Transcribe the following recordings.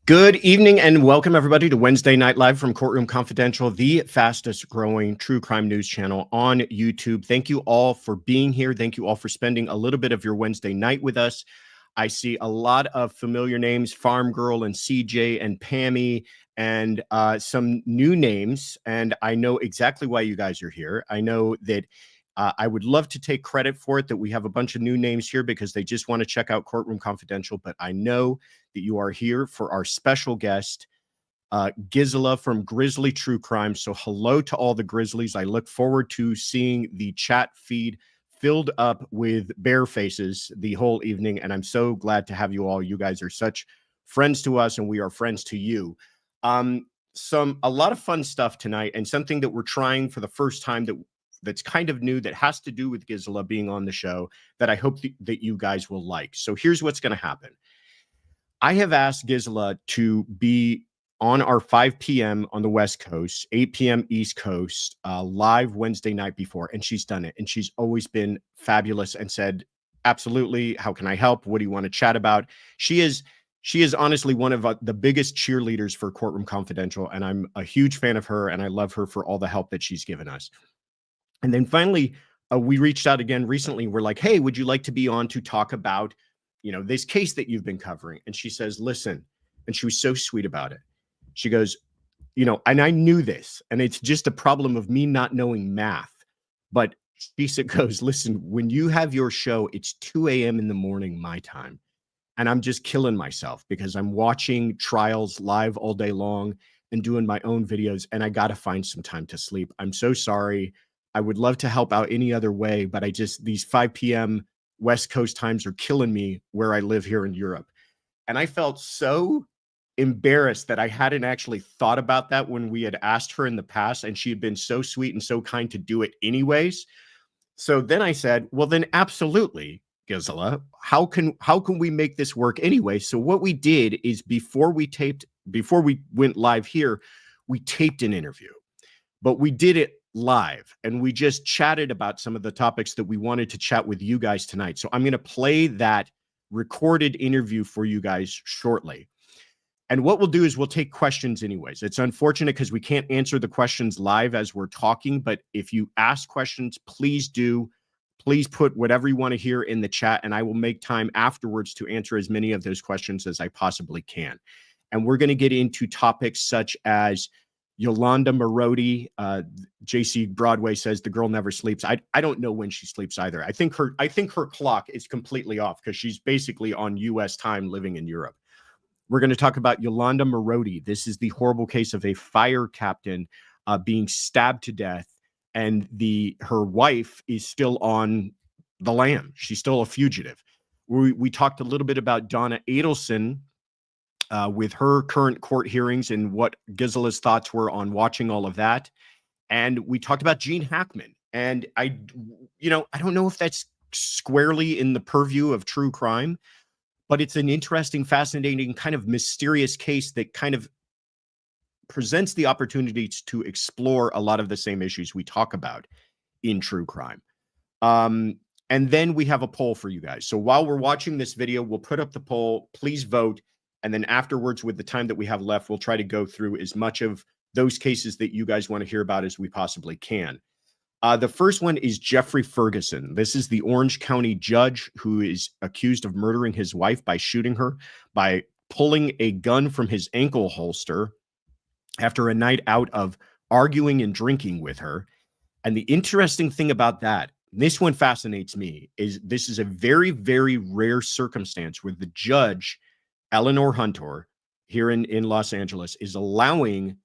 Good evening and welcome everybody to Wednesday Night Live from Courtroom Confidential, the fastest growing true crime news channel on YouTube. Thank you all for being here. Thank you all for spending a little bit of your Wednesday night with us. I see a lot of familiar names, Farm Girl and CJ and Pammy, and some new names. And I know exactly why you guys are here. I know that I would love to take credit for it, that we have a bunch of new names here because they just want to check out Courtroom Confidential. But I know that you are here for our special guest, Gisela from Grizzly True Crime. So hello to all the Grizzlies. I look forward to seeing the chat feed filled up with bear faces the whole evening. And I'm so glad to have you all. You guys are such friends to us and we are friends to you. A lot of fun stuff tonight, and something that we're trying for the first time that's kind of new, that has to do with Gisela being on the show, that I hope that you guys will like. So here's what's going to happen. I have asked Gisela to be on our 5 p.m. on the West Coast, 8 p.m. East Coast, live Wednesday night before, and she's done it. And she's always been fabulous and said, absolutely, how can I help? What do you want to chat about? She is honestly one of the biggest cheerleaders for Courtroom Confidential, and I'm a huge fan of her, and I love her for all the help that she's given us. And then finally, we reached out again recently. We're like, hey, would you like to be on to talk about, this case that you've been covering? And she says, listen, and she was so sweet about it. She goes, and I knew this, and it's just a problem of me not knowing math. But she goes, listen, when you have your show, it's 2 a.m. in the morning, my time. And I'm just killing myself because I'm watching trials live all day long and doing my own videos, and I got to find some time to sleep. I'm so sorry. I would love to help out any other way, but these 5 p.m. West Coast times are killing me where I live here in Europe. And I felt so embarrassed that I hadn't actually thought about that when we had asked her in the past, and she had been so sweet and so kind to do it anyways. So then I said, well, then absolutely, Gisela, how can we make this work anyway? So what we did is before we went live here, we taped an interview, but we did it live, and we just chatted about some of the topics that we wanted to chat with you guys tonight. So I'm going to play that recorded interview for you guys shortly. And what we'll do is we'll take questions anyways. It's unfortunate because we can't answer the questions live as we're talking, but if you ask questions, please put whatever you want to hear in the chat, and I will make time afterwards to answer as many of those questions as I possibly can. And we're going to get into topics such as Yolanda Marodi. JC Broadway says the girl never sleeps. I don't know when she sleeps either. I think her clock is completely off because she's basically on US time living in Europe. We're going to talk about Yolanda Marodi. This is the horrible case of a fire captain being stabbed to death, and her wife is still on the lam. She's still a fugitive. We talked a little bit about Donna Adelson, with her current court hearings and what Gisela's thoughts were on watching all of that. And we talked about Gene Hackman. And I don't know if that's squarely in the purview of true crime, but it's an interesting, fascinating, kind of mysterious case that kind of presents the opportunities to explore a lot of the same issues we talk about in true crime. And then we have a poll for you guys. So while we're watching this video, we'll put up the poll. Please vote. And then afterwards, with the time that we have left, we'll try to go through as much of those cases that you guys want to hear about as we possibly can. The first one is Jeffrey Ferguson. This is the Orange County judge who is accused of murdering his wife by shooting her, by pulling a gun from his ankle holster after a night out of arguing and drinking with her. And the interesting thing about that, this one fascinates me, is this is a very, very rare circumstance where the judge, Eleanor Hunter, here in Los Angeles, is allowing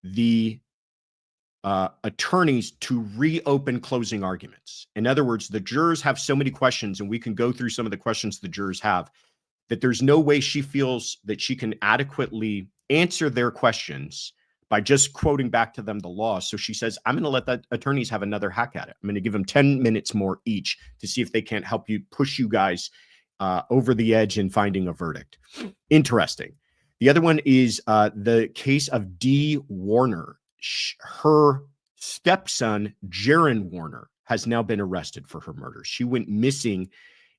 the attorneys to reopen closing arguments. In other words, the jurors have so many questions, and we can go through some of the questions the jurors have, that there's no way she feels that she can adequately answer their questions by just quoting back to them the law. So she says, I'm going to let the attorneys have another hack at it. I'm going to give them 10 minutes more each to see if they can't help you, push you guys over the edge in finding a verdict. Interesting. The other one is the case of Dee Warner. Her stepson, Jaron Warner, has now been arrested for her murder. She went missing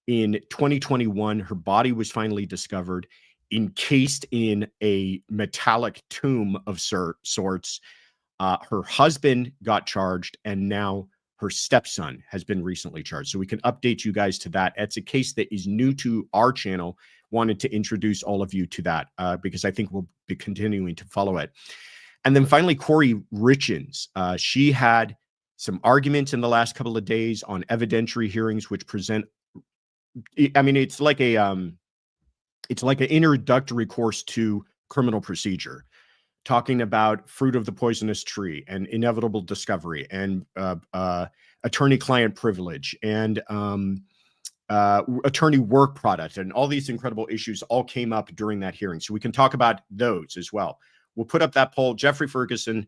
in 2021. Her body was finally discovered encased in a metallic tomb of sorts. Her husband got charged, and now her stepson has been recently charged. So we can update you guys to that. It's a case that is new to our channel. Wanted to introduce all of you to that because I think we'll be continuing to follow it. And then finally, Kouri Richins. She had some arguments in the last couple of days on evidentiary hearings, which present, I mean, it's like an introductory course to criminal procedure, talking about fruit of the poisonous tree and inevitable discovery and attorney-client privilege and attorney work product, and all these incredible issues all came up during that hearing. So we can talk about those as well. We'll put up that poll. Jeffrey Ferguson,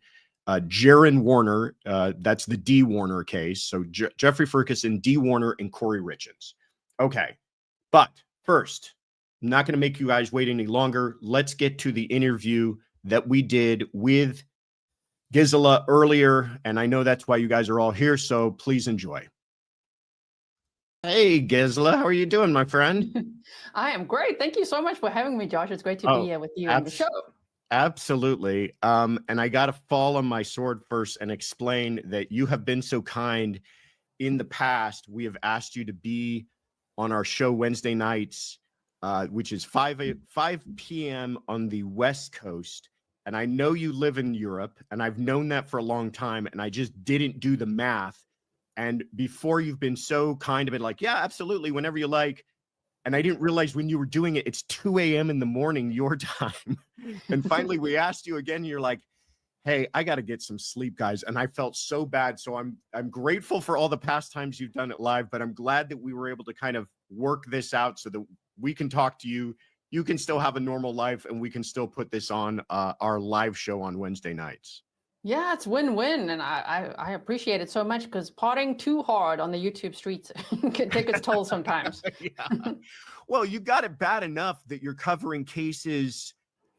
Jaron Warner, that's the D. Warner case. So Jeffrey Ferguson, D. Warner, and Kouri Richins. Okay, but first, I'm not going to make you guys wait any longer. Let's get to the interview that we did with Gisela earlier, and I know that's why you guys are all here, so please enjoy. Hey, Gisela, how are you doing, my friend? I am great. Thank you so much for having me, Josh. It's great to be here with you on the show. Absolutely. And I got to fall on my sword first and explain that you have been so kind. In the past, we have asked you to be on our show Wednesday nights, which is 5 p.m. on the West Coast. And I know you live in Europe, and I've known that for a long time, and I just didn't do the math. And before, you've been so kind of been like, yeah, absolutely, whenever you like. And I didn't realize when you were doing it, it's 2 a.m. in the morning, your time. And finally, we asked you again, and you're like, hey, I got to get some sleep, guys. And I felt so bad. So I'm grateful for all the past times you've done it live, but I'm glad that we were able to kind of work this out so that we can talk to you. You can still have a normal life, and we can still put this on our live show on Wednesday nights. Yeah, it's win-win, and I appreciate it so much, because partying too hard on the YouTube streets can take its toll sometimes. Yeah. Well, you got it bad enough that you're covering cases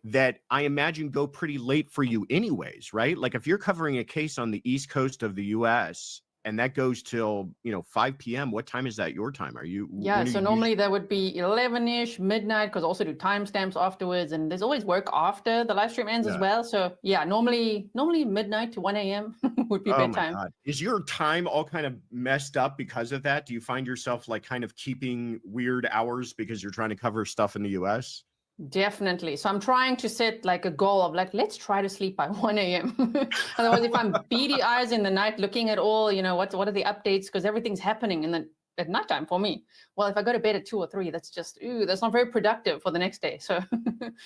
that I imagine go pretty late for you anyways, right? Like if you're covering a case on the East Coast of the US and that goes till, 5 p.m., what time is that your time? Are you? Yeah, so normally that would be 11-ish, midnight, because also do timestamps afterwards, and there's always work after the live stream ends as well. So yeah, normally midnight to 1 a.m. would be bedtime. My God. Is your time all kind of messed up because of that? Do you find yourself like kind of keeping weird hours because you're trying to cover stuff in the US? Definitely. So I'm trying to set like a goal of like, let's try to sleep by 1 a.m. Otherwise, if I'm beady eyes in the night looking at all, what are the updates, because everything's happening and then at nighttime for me. Well, if I go to bed at 2 or 3, that's just, that's not very productive for the next day. So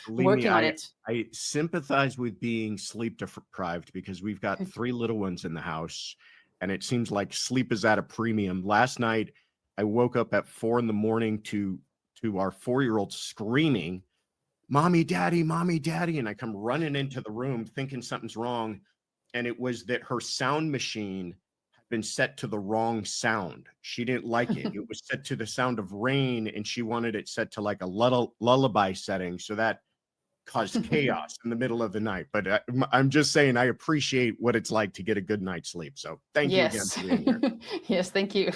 working on it. I sympathize with being sleep deprived because we've got 3 little ones in the house, and it seems like sleep is at a premium. Last night, I woke up at 4 a.m. to our 4-year-old screaming, mommy, daddy, and I come running into the room thinking something's wrong, and it was that her sound machine had been set to the wrong sound. She didn't like it. It was set to the sound of rain, and she wanted it set to like a lullaby setting, so that caused chaos in the middle of the night. But I'm just saying, I appreciate what it's like to get a good night's sleep. So thank you again for being here. Yes, thank you.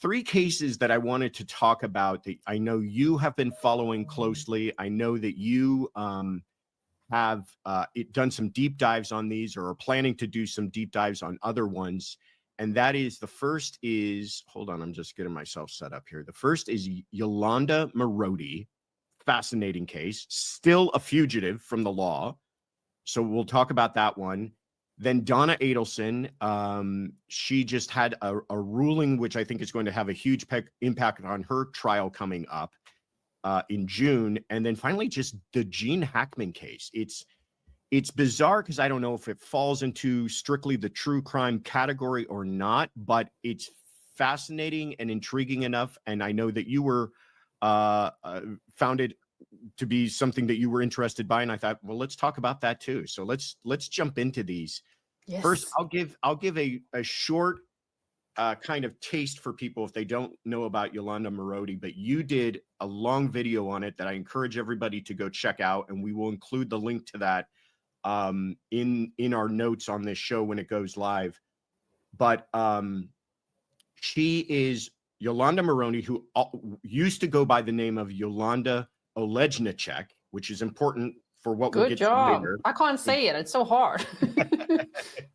3 cases that I wanted to talk about that I know you have been following closely. I know that you have done some deep dives on these, or are planning to do some deep dives on other ones. And that is, the first is, hold on, I'm just getting myself set up here. The first is Yolanda Marodi. Fascinating case, still a fugitive from the law. So we'll talk about that one. Then Donna Adelson, she just had a ruling, which I think is going to have a huge impact on her trial coming up in June. And then finally, just the Gene Hackman case. It's bizarre because I don't know if it falls into strictly the true crime category or not, but it's fascinating and intriguing enough. And I know that you were found it to be something that you were interested by, and I thought, well, let's talk about that too. So let's jump into these. Yes. First, I'll give a short kind of taste for people if they don't know about Yolanda Marodi, but you did a long video on it that I encourage everybody to go check out, and we will include the link to that in our notes on this show when it goes live. But she is Yolanda Marodi, who used to go by the name of Yolanda Olejniczek, which is important for what we'll Good get job. to later. I can't say it. It's so hard.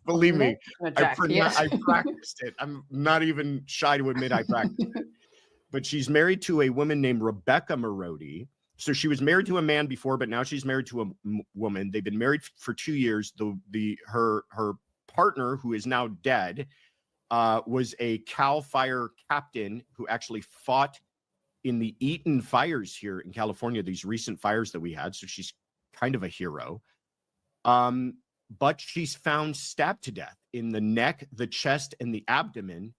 Believe me, Yes. I practiced it. I'm not even shy to admit I practiced it. But she's married to a woman named Rebecca Marodi. So she was married to a man before, but now she's married to a woman. They've been married for 2 years. Her partner, who is now dead, was a Cal Fire captain who actually fought in the Eaton fires here in California, these recent fires that we had. So she's kind of a hero. But she's found stabbed to death in the neck, the chest, and the abdomen.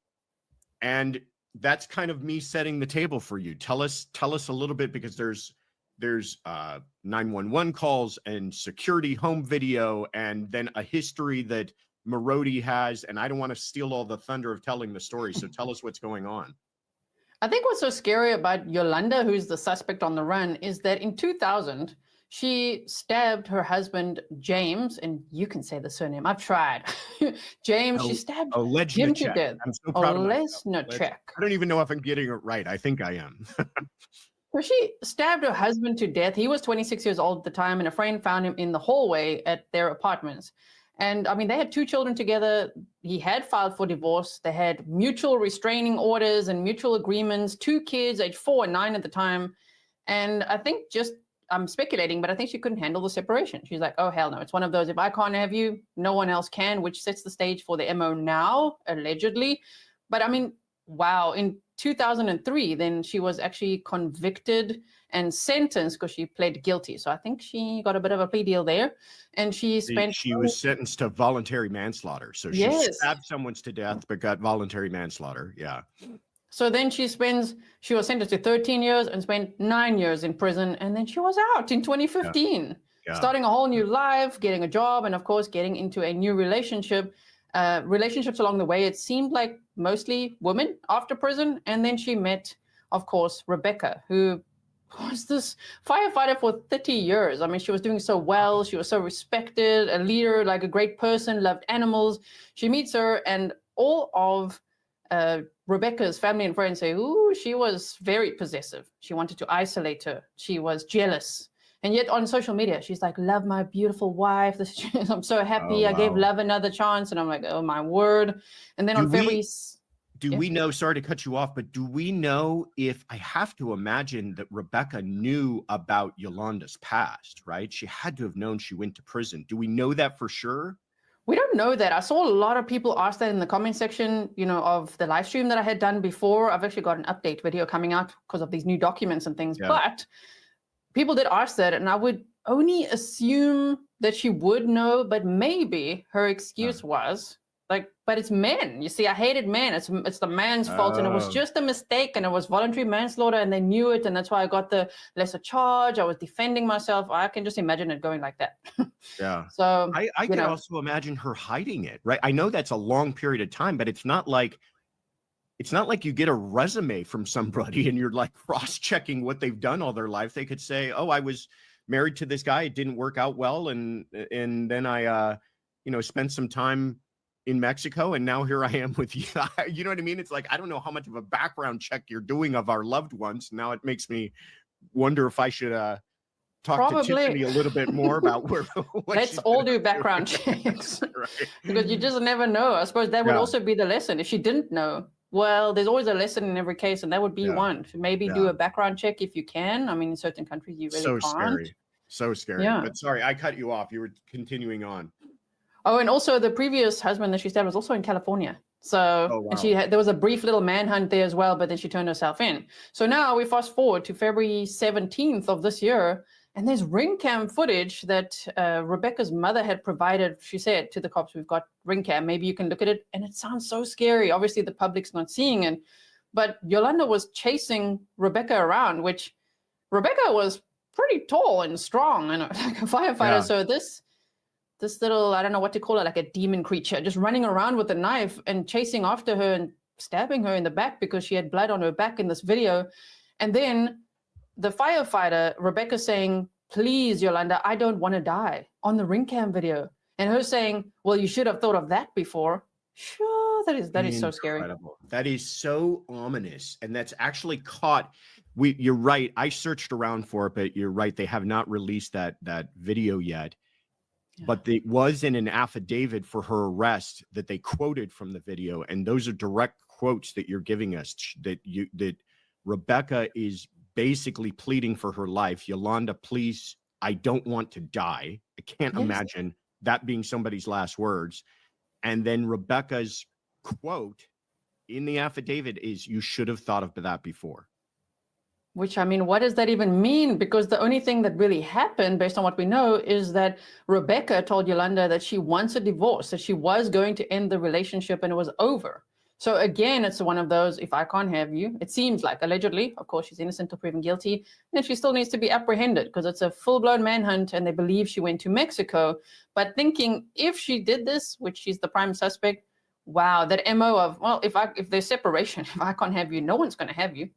And that's kind of me setting the table for you. Tell us a little bit, because there's 911 calls and security home video, and then a history that Marodi has. And I don't want to steal all the thunder of telling the story. So tell us what's going on. I think what's so scary about Yolanda, who's the suspect on the run, is that in 2000, she stabbed her husband, James, and you can say the surname. I've tried. James, she stabbed him to death. I'm so proud of myself. Olejniczek. I don't even know if I'm getting it right. I think I am. So she stabbed her husband to death. He was 26 years old at the time, and a friend found him in the hallway at their apartments. And I mean, they had 2 children together. He had filed for divorce. They had mutual restraining orders and mutual agreements, 2 kids, age 4 and 9 at the time. And I think I'm speculating, but I think she couldn't handle the separation. She's like, oh, hell no. It's one of those, if I can't have you, no one else can, which sets the stage for the MO now, allegedly. But I mean, wow. In 2003, then she was actually convicted and sentenced because she pled guilty. So I think she got a bit of a plea deal there. And she was sentenced to voluntary manslaughter. So she stabbed someone to death, but got voluntary manslaughter. Yeah. So then she was sentenced to 13 years and spent 9 years in prison. And then she was out in 2015, starting a whole new life, getting a job, and of course, getting into a new relationship. Relationships along the way, it seemed like mostly women after prison. And then she met, of course, Rebecca, who was this firefighter for 30 years. I mean, she was doing so well. She was so respected, a leader, like a great person, loved animals. She meets her, and all of Rebecca's family and friends say, ooh, she was very possessive. She wanted to isolate her. She was jealous. And yet on social media, she's like, love my beautiful wife. I'm so happy. I gave love another chance. And I'm like, oh, my word. And then on February... Do we know, sorry to cut you off, but do we know if, I have to imagine that Rebecca knew about Yolanda's past, right? She had to have known she went to prison. Do we know that for sure? We don't know that. I saw a lot of people ask that in the comment section, of the live stream that I had done before. I've actually got an update video coming out because of these new documents and things. Yeah. But people did ask that, and I would only assume that she would know, but maybe her excuse was like, but it's men. You see, I hated men. It's the man's fault, and it was just a mistake, and it was voluntary manslaughter, and they knew it, and that's why I got the lesser charge. I was defending myself. I can just imagine it going like that. Yeah. So I can also imagine her hiding it, right? I know that's a long period of time, but it's not like you get a resume from somebody and you're like cross-checking what they've done all their life. They could say, oh, I was married to this guy. It didn't work out well. And then I, spent some time in Mexico, and now here I am with you. You know what I mean? It's like, I don't know how much of a background check you're doing of our loved ones. Now it makes me wonder if I should talk to Tiffany a little bit more about what let's all do background checks. Right. Because you just never know. I suppose that would also be the lesson. If she didn't know, well, there's always a lesson in every case, and that would be one. Maybe do a background check if you can. I mean, in certain countries you really can't. So scary. Yeah. But sorry, I cut you off. You were continuing on. Oh, and also the previous husband that she stabbed was also in California. So, and there was a brief little manhunt there as well, but then she turned herself in. So now we fast forward to February 17th of this year, and there's ring cam footage that Rebecca's mother had provided. She said to the cops, we've got ring cam, maybe you can look at it. And it sounds so scary. Obviously the public's not seeing it, but Yolanda was chasing Rebecca around, which Rebecca was pretty tall and strong and like a firefighter. Yeah. So this little, I don't know what to call it, like a demon creature, just running around with a knife and chasing after her and stabbing her in the back because she had blood on her back in this video. And then the firefighter, Rebecca, saying, please, Yolanda, I don't want to die, on the ring cam video. And her saying, well, you should have thought of that before. Sure, that is so scary. That is so ominous. And that's actually caught. You're right. I searched around for it, but you're right. They have not released that video yet. Yeah. But it was in an affidavit for her arrest that they quoted from the video, and those are direct quotes that you're giving us. That Rebecca is basically pleading for her life. Yolanda, please, I don't want to die. I can't imagine that being somebody's last words. And then Rebecca's quote in the affidavit is, "You should have thought of that before." Which, I mean, what does that even mean? Because the only thing that really happened, based on what we know, is that Rebecca told Yolanda that she wants a divorce, that she was going to end the relationship and it was over. So again, it's one of those, if I can't have you, it seems like, allegedly, of course, she's innocent until proven guilty, and she still needs to be apprehended because it's a full-blown manhunt and they believe she went to Mexico. But thinking if she did this, which she's the prime suspect, wow, that MO of, well, if there's separation, if I can't have you, no one's going to have you.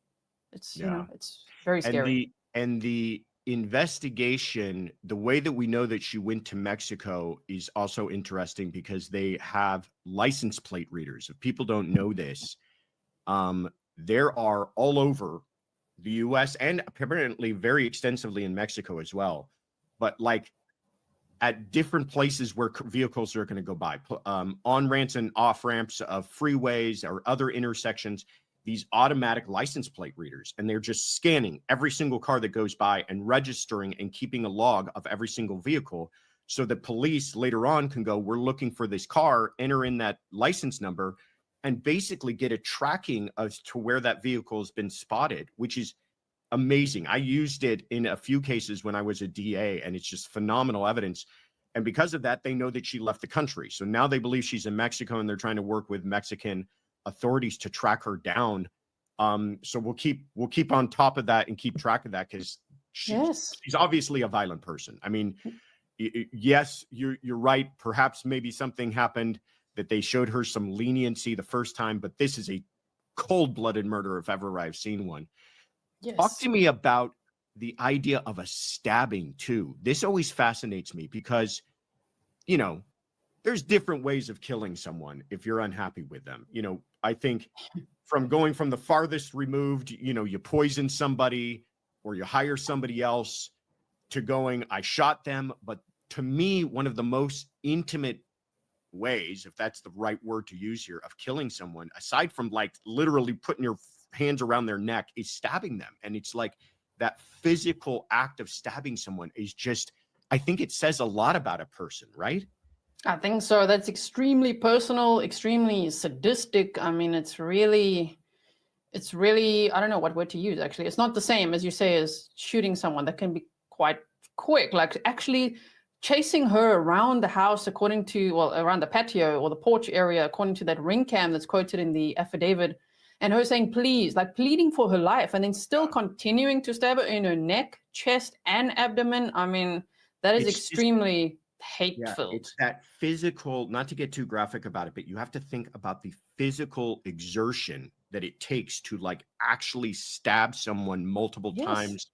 It's, you know, it's very scary. And the investigation, the way that we know that she went to Mexico is also interesting because they have license plate readers. If people don't know this, there are all over the US and apparently very extensively in Mexico as well. But like at different places where vehicles are going to go by, on ramps and off ramps of freeways or other intersections, these automatic license plate readers, and they're just scanning every single car that goes by and registering and keeping a log of every single vehicle so that police later on can go, we're looking for this car, enter in that license number, and basically get a tracking as to where that vehicle has been spotted, which is amazing. I used it in a few cases when I was a DA, and it's just phenomenal evidence. And because of that, they know that she left the country. So now they believe she's in Mexico, and they're trying to work with Mexican authorities to track her down. So we'll keep on top of that and keep track of that because she's obviously a violent person. I mean, yes, you're right. Perhaps maybe something happened that they showed her some leniency the first time, but this is a cold-blooded murder if ever I've seen one. Yes. Talk to me about the idea of a stabbing too. This always fascinates me because, you know, there's different ways of killing someone if you're unhappy with them. You know, I think from going from the farthest removed, you know, you poison somebody or you hire somebody else to going, I shot them. But to me, one of the most intimate ways, if that's the right word to use here, of killing someone, aside from like literally putting your hands around their neck, is stabbing them. And it's like that physical act of stabbing someone is just, I think it says a lot about a person, right? I think so. That's extremely personal, extremely sadistic. I mean, it's really, I don't know what word to use, actually. It's not the same, as you say, as shooting someone. That can be quite quick. Like actually chasing her around the house according to, well, around the patio or the porch area, according to that ring cam that's quoted in the affidavit, and her saying, please, like pleading for her life, and then still continuing to stab her in her neck, chest, and abdomen. I mean, that is extremely hateful. Yeah, it's that physical, not to get too graphic about it, but you have to think about the physical exertion that it takes to like actually stab someone multiple times.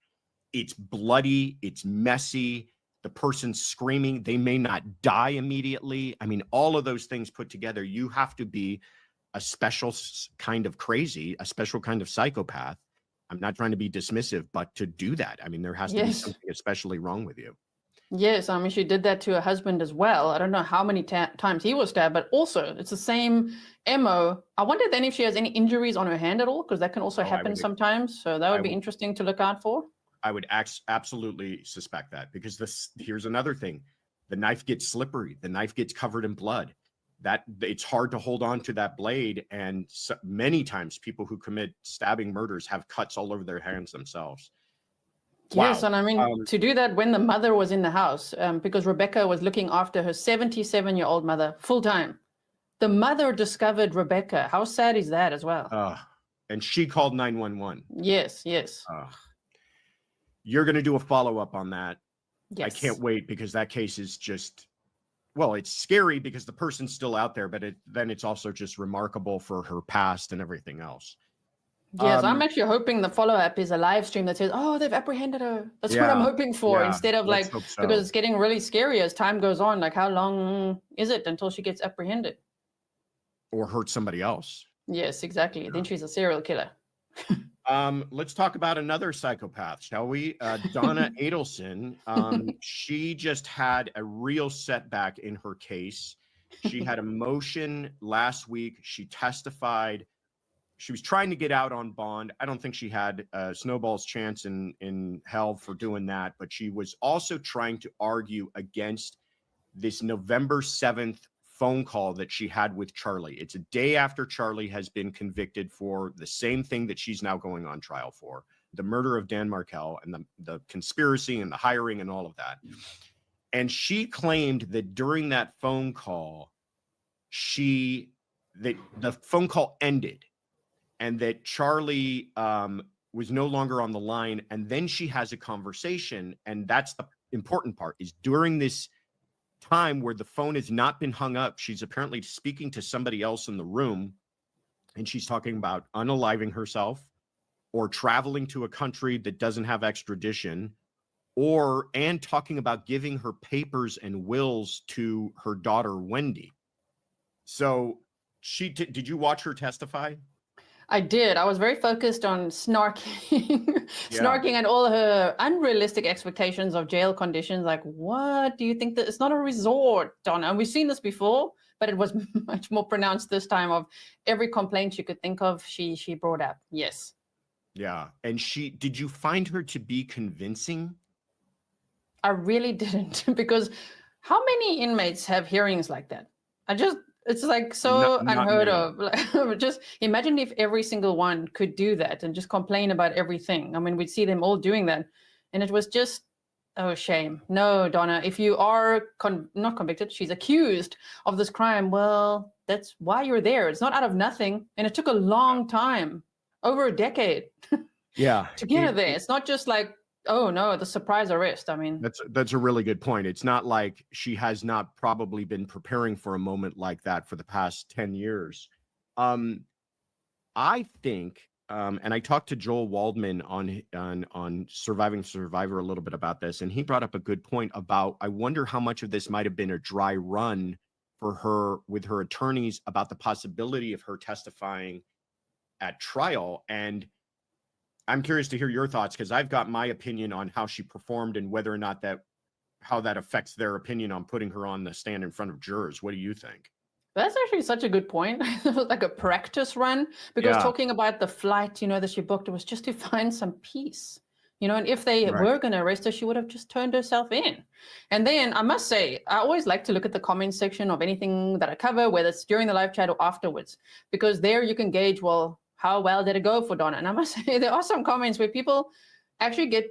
It's bloody, it's messy, the person's screaming, they may not die immediately. I mean, all of those things put together, you have to be a special kind of crazy, a special kind of psychopath. I'm not trying to be dismissive, but to do that, I mean, there has to be something especially wrong with you. Yes, I mean, she did that to her husband as well. I don't know how many times he was stabbed, but also it's the same MO. I wonder then if she has any injuries on her hand at all, because that can also happen sometimes. So that would be interesting to look out for. I would absolutely suspect that, because here's another thing. The knife gets slippery. The knife gets covered in blood. That it's hard to hold on to that blade. And so many times people who commit stabbing murders have cuts all over their hands themselves. Yes, and I mean, to do that when the mother was in the house, because Rebecca was looking after her 77-year-old mother full time. The mother discovered Rebecca. How sad is that as well? And she called 911. Yes. You're going to do a follow-up on that. Yes. I can't wait, because that case is just, well, it's scary because the person's still out there, but then it's also just remarkable for her past and everything else. Yes, I'm actually hoping the follow-up is a live stream that says, oh, they've apprehended her. That's what I'm hoping for, instead of like, because it's getting really scary as time goes on. Like, how long is it until she gets apprehended? Or hurt somebody else. Yes, exactly. Then she's a serial killer. Let's talk about another psychopath, shall we? Donna Adelson. She just had a real setback in her case. She had a motion last week. She testified. She was trying to get out on bond. I don't think she had a snowball's chance in hell for doing that, but she was also trying to argue against this November 7th phone call that she had with Charlie. It's a day after Charlie has been convicted for the same thing that she's now going on trial for, the murder of Dan Markel and the conspiracy and the hiring and all of that. And she claimed that during that phone call, that the phone call ended and that Charlie was no longer on the line. And then she has a conversation. And that's the important part, is during this time where the phone has not been hung up, she's apparently speaking to somebody else in the room, and she's talking about unaliving herself or traveling to a country that doesn't have extradition, and talking about giving her papers and wills to her daughter Wendy. So did you watch her testify? I did. I was very focused on snarking, snarking at all her unrealistic expectations of jail conditions. Like, what do you think that it's not a resort, Donna? And we've seen this before, but it was much more pronounced this time. Of every complaint you could think of, she brought up. Yes. Yeah. And did you find her to be convincing? I really didn't, because how many inmates have hearings like that? It's like so unheard of. Like, just imagine if every single one could do that and just complain about everything. I mean, we'd see them all doing that. And it was just, oh, shame. No, Donna, if you are not convicted, she's accused of this crime, well, that's why you're there. It's not out of nothing. And it took a long time, over a decade, to get her there. It's not just like, oh no, the surprise arrest. I mean, that's a really good point. It's not like she has not probably been preparing for a moment like that for the past 10 years. I think, and I talked to Joel Waldman on Surviving Survivor a little bit about this, and he brought up a good point about, I wonder how much of this might have been a dry run for her with her attorneys about the possibility of her testifying at trial. And I'm curious to hear your thoughts, because I've got my opinion on how she performed and whether or not how that affects their opinion on putting her on the stand in front of jurors. What do you think? That's actually such a good point. Like a practice run, because talking about the flight, that she booked, it was just to find some peace, and if they were going to arrest her, she would have just turned herself in. And then I must say, I always like to look at the comments section of anything that I cover, whether it's during the live chat or afterwards, because there you can gauge, well, how well did it go for Donna? And I must say, there are some comments where people actually get,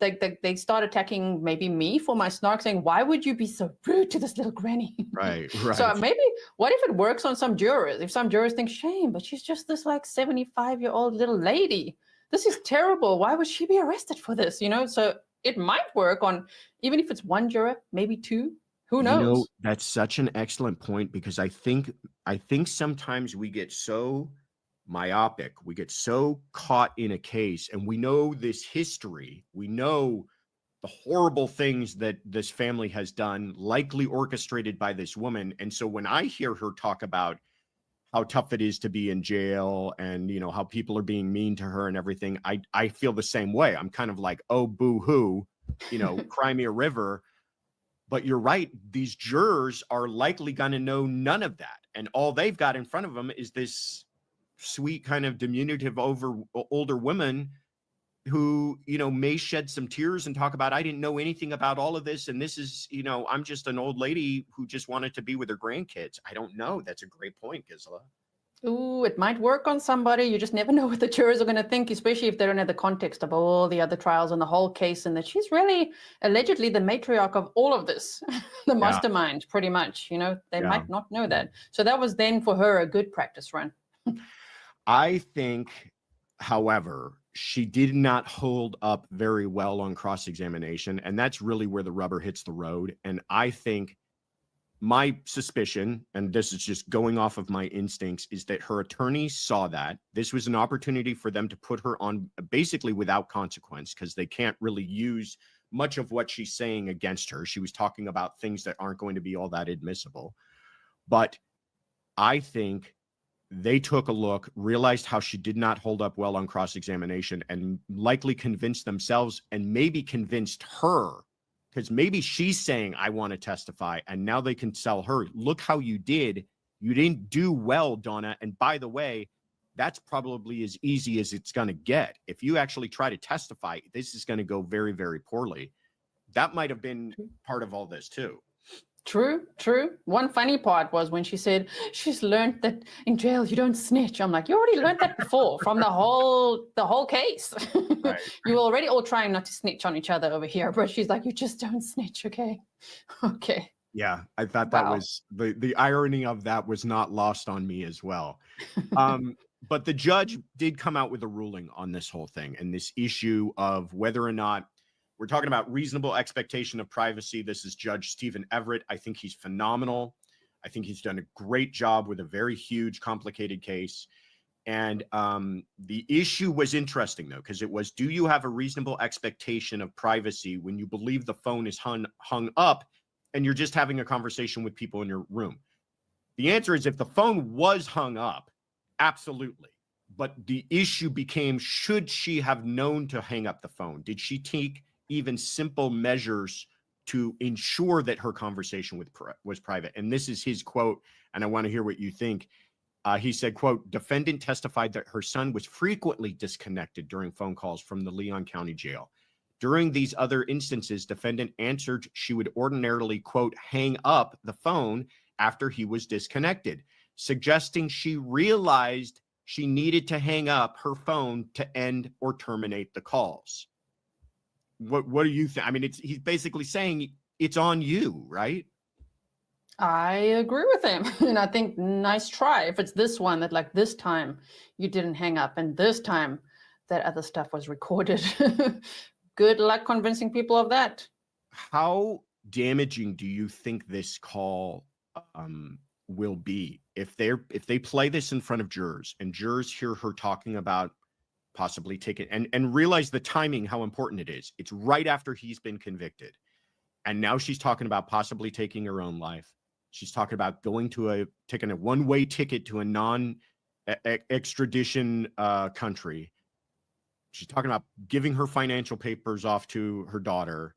they start attacking maybe me for my snark, saying, why would you be so rude to this little granny? Right. So maybe, what if it works on some jurors? If some jurors think, shame, but she's just this like 75-year-old little lady. This is terrible. Why would she be arrested for this? So it might work on, even if it's one juror, maybe two. Who knows? That's such an excellent point, because I think sometimes we get so myopic, we get so caught in a case, and we know this history, we know the horrible things that this family has done, likely orchestrated by this woman. And so when I hear her talk about how tough it is to be in jail and how people are being mean to her and everything, I feel the same way. I'm kind of like, oh, boo-hoo, cry me a river. But you're right, these jurors are likely going to know none of that, and all they've got in front of them is this sweet kind of diminutive older woman who may shed some tears and talk about, I didn't know anything about all of this, and this is I'm just an old lady who just wanted to be with her grandkids. I don't know. That's a great point, Gisela. Ooh, it might work on somebody. You just never know what the jurors are going to think, especially if they don't have the context of all the other trials and the whole case, and that she's really allegedly the matriarch of all of this, the mastermind, pretty much. They might not know that. So that was then for her a good practice run. I think, however, she did not hold up very well on cross-examination, and that's really where the rubber hits the road. And I think my suspicion, and this is just going off of my instincts, is that her attorneys saw that this was an opportunity for them to put her on basically without consequence, because they can't really use much of what she's saying against her. She was talking about things that aren't going to be all that admissible. But I think They took a look, realized how she did not hold up well on cross-examination, and likely convinced themselves and maybe convinced her, because maybe she's saying, I want to testify, and now they can tell her, look how you did. You didn't do well, Donna. And by the way, that's probably as easy as it's going to get. If you actually try to testify, this is going to go very, very poorly. That might have been part of all this too. True. One funny part was when she said she's learned that in jail you don't snitch. I'm like, you already learned that before from the whole case. Right. You were already all trying not to snitch on each other over here, but she's like, you just don't snitch, okay? Okay. Yeah, I thought that was the irony of that was not lost on me as well. But the judge did come out with a ruling on this whole thing and this issue of whether or not we're talking about reasonable expectation of privacy. This is Judge Stephen Everett. I think he's phenomenal. I think he's done a great job with a very huge, complicated case. And the issue was interesting, though, because it was, do you have a reasonable expectation of privacy when you believe the phone is hung up and you're just having a conversation with people in your room? The answer is, if the phone was hung up, absolutely. But the issue became, should she have known to hang up the phone? Did she take even simple measures to ensure that her conversation was private? And this is his quote, and I want to hear what you think. He said, quote, defendant testified that her son was frequently disconnected during phone calls from the Leon County Jail. During these other instances, defendant answered she would ordinarily, quote, hang up the phone after he was disconnected, suggesting she realized she needed to hang up her phone to end or terminate the calls. What do you think? I mean, he's basically saying it's on you, right? I agree with him. And I think, nice try. If it's this one that, like, this time you didn't hang up and this time that other stuff was recorded. Good luck convincing people of that. How damaging do you think this call will be if they play this in front of jurors and jurors hear her talking about possibly taking and realize the timing, how important it is? It's right after he's been convicted. And now she's talking about possibly taking her own life. She's talking about taking a one-way ticket to a non-extradition country. She's talking about giving her financial papers off to her daughter.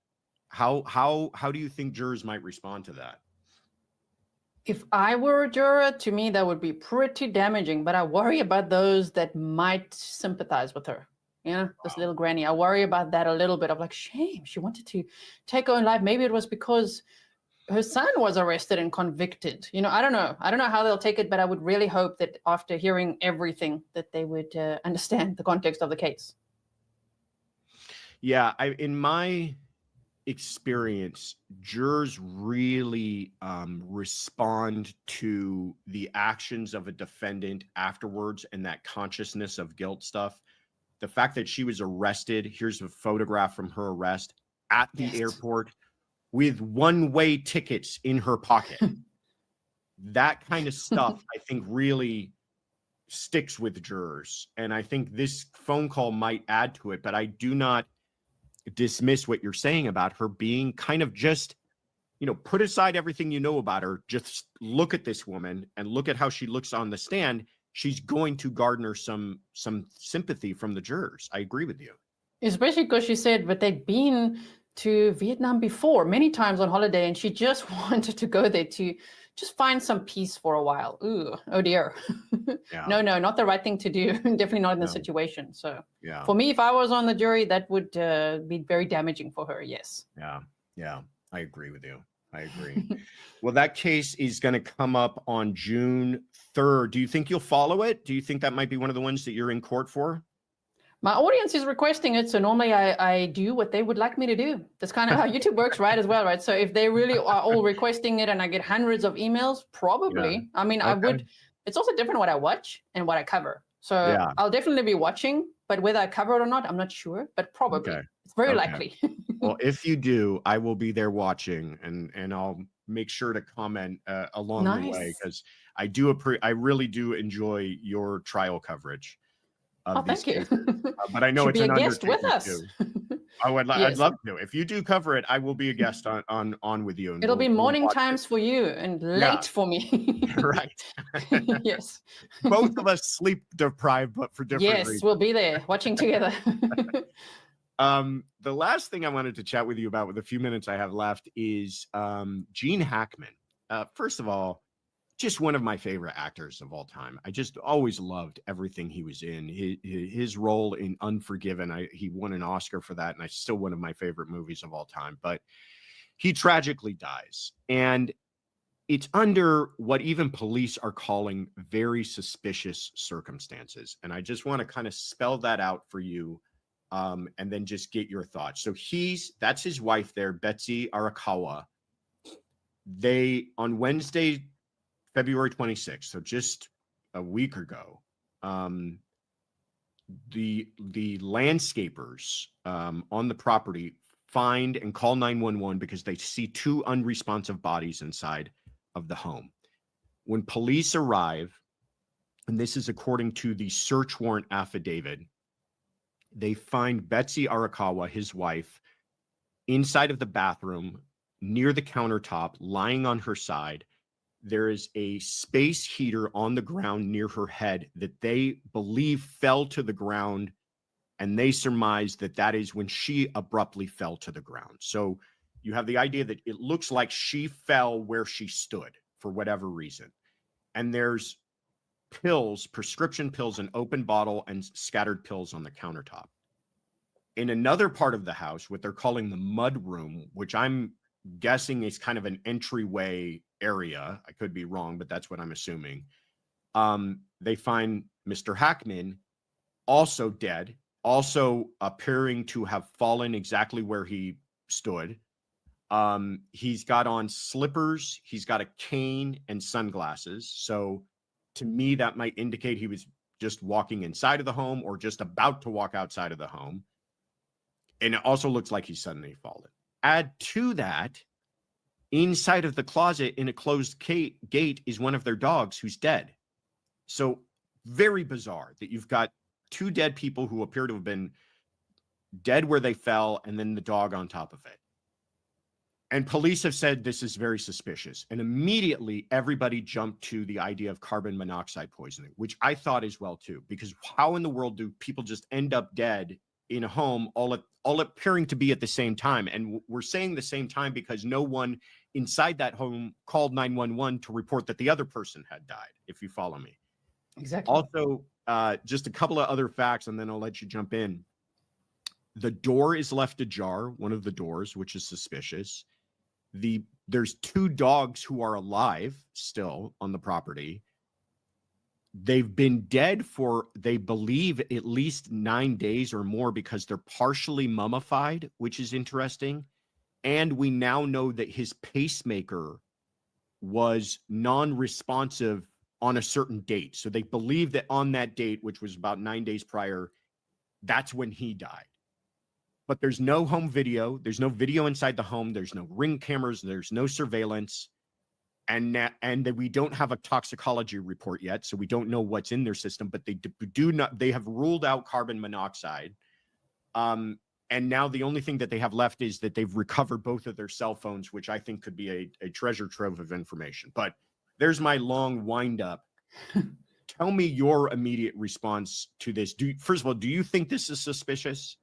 How do you think jurors might respond to that? If I were a juror, to me, that would be pretty damaging, but I worry about those that might sympathize with her. You know, this little granny. I worry about that a little bit of, like, shame. She wanted to take her own life. Maybe it was because her son was arrested and convicted. You know, I don't know. I don't know how they'll take it, but I would really hope that after hearing everything that they would understand the context of the case. Yeah, in my experience, jurors really respond to the actions of a defendant afterwards and that consciousness of guilt stuff. The fact that she was arrested, here's a photograph from her arrest at the airport with one-way tickets in her pocket. That kind of stuff, I think, really sticks with jurors. And I think this phone call might add to it, but I do not dismiss what you're saying about her being kind of just, you know, put aside everything you know about her. Just look at this woman and look at how she looks on the stand. She's going to garner some sympathy from the jurors. I agree with you. Especially because she said, but they'd been to Vietnam before many times on holiday, and she just wanted to go there to just find some peace for a while. Ooh, oh dear. Yeah. No, not the right thing to do. Definitely not in this situation. So for me, if I was on the jury, that would be very damaging for her. Yes. Yeah, I agree with you. I agree. Well, that case is going to come up on June 3rd. Do you think you'll follow it? Do you think that might be one of the ones that you're in court for? My audience is requesting it, so normally I do what they would like me to do. That's kind of how YouTube works, right, as well, right? So if they really are all requesting it and I get hundreds of emails, probably. Yeah. I mean, I would. It's also different what I watch and what I cover. So I'll definitely be watching, but whether I cover it or not, I'm not sure, but probably. Okay. It's very likely. Well, if you do, I will be there watching, and I'll make sure to comment along the way, because I really do enjoy your trial coverage. of these thank cases. you. But I know Should it's be an a guest with undertaking us. too. I'd Yes. love to. If you do cover it, I will be a guest on with you. And It'll be we'll morning watch times it. for you and Yeah. late for me. Right. Yes. Both of us sleep deprived, but for different Yes, reasons. we'll be there watching together. The last thing I wanted to chat with you about with the few minutes I have left is Gene Hackman. First of all, just one of my favorite actors of all time. I just always loved everything he was in. His role in Unforgiven, he won an Oscar for that, and it's still one of my favorite movies of all time. But he tragically dies, and it's under what even police are calling very suspicious circumstances. And I just want to kind of spell that out for you, and then just get your thoughts. So that's his wife there, Betsy Arakawa. They, on Wednesday, February 26th, so just a week ago, the landscapers on the property find and call 911 because they see two unresponsive bodies inside of the home. When police arrive, and this is according to the search warrant affidavit, they find Betsy Arakawa, his wife, inside of the bathroom near the countertop, lying on her side. There is a space heater on the ground near her head that they believe fell to the ground, and they surmise that that is when she abruptly fell to the ground. So you have the idea that it looks like she fell where she stood for whatever reason. And there's pills, prescription pills, an open bottle, and scattered pills on the countertop. In another part of the house, what they're calling the mud room, which I'm guessing is kind of an entryway area. I could be wrong, but that's what I'm assuming. They find Mr. Hackman also dead, also appearing to have fallen exactly where he stood. He's got on slippers, he's got a cane and sunglasses. So to me, that might indicate he was just walking inside of the home or just about to walk outside of the home. And it also looks like he's suddenly fallen. Add to that, inside of the closet in a closed gate is one of their dogs who's dead. So very bizarre that you've got two dead people who appear to have been dead where they fell, and then the dog on top of it. And police have said this is very suspicious. And immediately everybody jumped to the idea of carbon monoxide poisoning, which I thought as well too, because how in the world do people just end up dead in a home all appearing to be at the same time? And we're saying the same time because no one inside that home called 911 to report that the other person had died, if you follow me. Exactly. Also, just a couple of other facts, and then I'll let you jump in. The door is left ajar, one of the doors, which is suspicious. There's two dogs who are alive still on the property. They've been dead for, they believe, at least 9 days or more because they're partially mummified, which is interesting. And we now know that his pacemaker was non-responsive on a certain date. So they believe that on that date, which was about 9 days prior, that's when he died. But there's no home video. There's no video inside the home. There's no ring cameras. There's no surveillance. And that we don't have a toxicology report yet. So we don't know what's in their system, but they have ruled out carbon monoxide. And now the only thing that they have left is that they've recovered both of their cell phones, which I think could be a treasure trove of information. But there's my long wind up. Tell me your immediate response to this. First of all, do you think this is suspicious?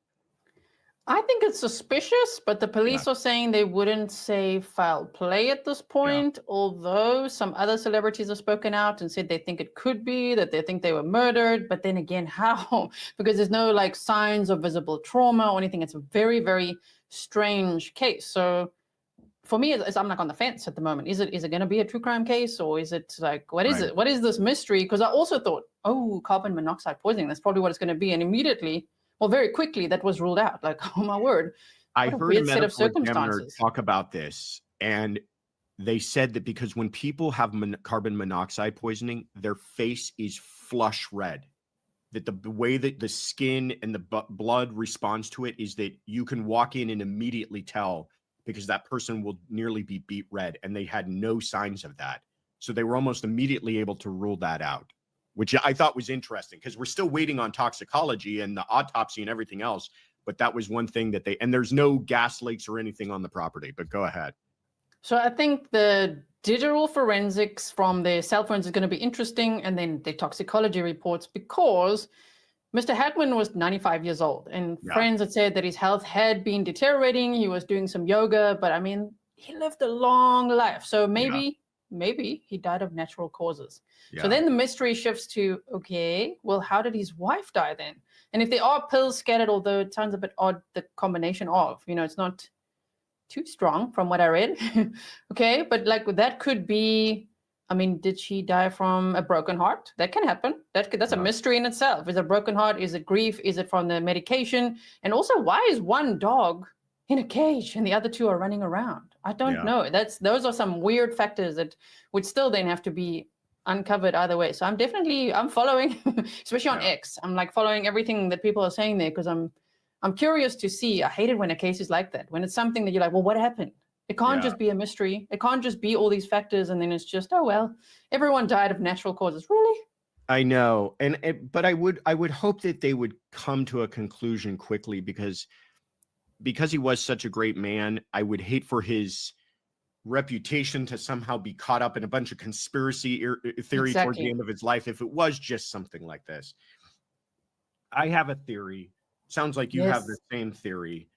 I think it's suspicious, but the police are saying they wouldn't say foul play at this point, although some other celebrities have spoken out and said they think it could be, that they think they were murdered. But then again, how? Because there's no like signs of visible trauma or anything. It's a very, very strange case. So for me, I'm like on the fence at the moment. Is it going to be a true crime case, or is it like, what is it? What is this mystery? Because I also thought, oh, carbon monoxide poisoning, that's probably what it's going to be. And immediately, well, very quickly, that was ruled out. Like, oh my word. I heard a medical examiner talk about this, and they said that because when people have carbon monoxide poisoning, their face is flush red. That the way that the skin and the blood responds to it is that you can walk in and immediately tell, because that person will nearly be beet red, and they had no signs of that. So they were almost immediately able to rule that out. which I thought was interesting because we're still waiting on toxicology and the autopsy and everything else. But that was one thing that and there's no gas leaks or anything on the property, but go ahead. So I think the digital forensics from their cell phones is going to be interesting, and then the toxicology reports, because Mr. Hackman was 95 years old, and friends had said that his health had been deteriorating. He was doing some yoga, but I mean, he lived a long life. So maybe he died of natural causes. So then the mystery shifts to, okay, well, how did his wife die then? And if there are pills scattered, although it sounds a bit odd, the combination of, it's not too strong from what I read. Okay, but like that could be, I mean, did she die from a broken heart? That can happen. That's a mystery in itself. Is it a broken heart? Is it grief? Is it from the medication? And also, why is one dog in a cage and the other two are running around? I don't know. Those are some weird factors that would still then have to be uncovered either way. So I'm following, especially on X. I'm like following everything that people are saying there because I'm curious to see. I hate it when a case is like that, when it's something that you're like, well, what happened? It can't just be a mystery. It can't just be all these factors and then it's just, oh, well, everyone died of natural causes. Really? I know. But I would hope that they would come to a conclusion quickly because he was such a great man. I would hate for his reputation to somehow be caught up in a bunch of conspiracy theory towards the end of his life if it was just something like this. I have a theory. Sounds like you have the same theory.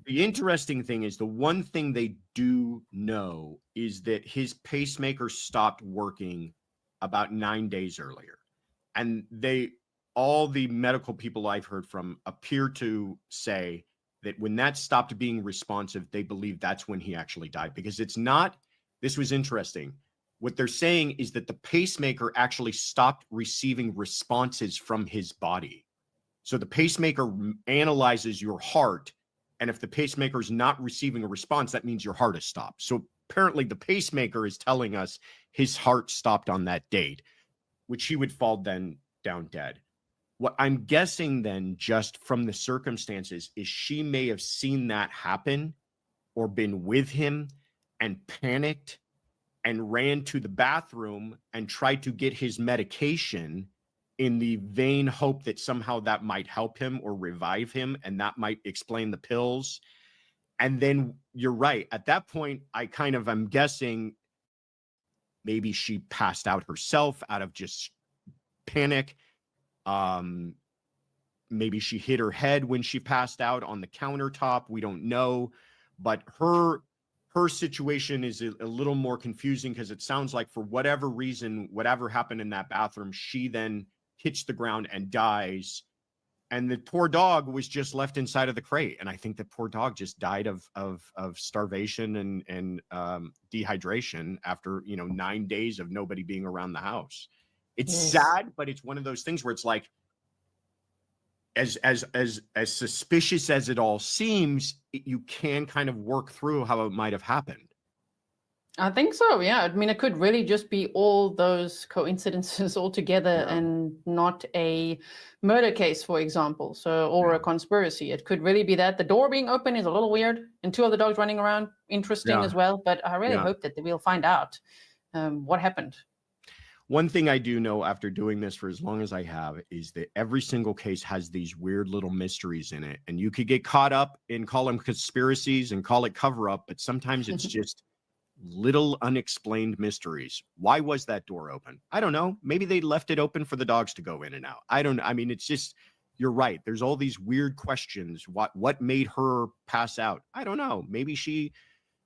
The interesting thing is the one thing they do know is that his pacemaker stopped working about 9 days earlier. And all the medical people I've heard from appear to say that when that stopped being responsive, they believe that's when he actually died, because this was interesting. What they're saying is that the pacemaker actually stopped receiving responses from his body. So the pacemaker analyzes your heart, and if the pacemaker is not receiving a response, that means your heart has stopped. So apparently the pacemaker is telling us his heart stopped on that date, which he would fall then down dead. What I'm guessing then, just from the circumstances, is she may have seen that happen or been with him and panicked and ran to the bathroom and tried to get his medication in the vain hope that somehow that might help him or revive him, and that might explain the pills. And then you're right. At that point, I'm guessing maybe she passed out herself out of just panic. Maybe she hit her head when she passed out on the countertop. We don't know. But her situation is a little more confusing because it sounds like for whatever reason, whatever happened in that bathroom, she then hits the ground and dies. And the poor dog was just left inside of the crate. And I think the poor dog just died of starvation and dehydration after 9 days of nobody being around the house. It's sad, but it's one of those things where it's like, as suspicious as it all seems, you can kind of work through how it might have happened. I think so, yeah. I mean, it could really just be all those coincidences all together and not a murder case, for example, or a conspiracy. It could really be that. The door being open is a little weird, and two of the dogs running around, interesting as well. But I really hope that we'll find out what happened. One thing I do know after doing this for as long as I have is that every single case has these weird little mysteries in it. And you could get caught up and call them conspiracies and call it cover up, but sometimes it's just little unexplained mysteries. Why was that door open? I don't know. Maybe they left it open for the dogs to go in and out. I mean, it's just, you're right. There's all these weird questions. What made her pass out? I don't know. Maybe she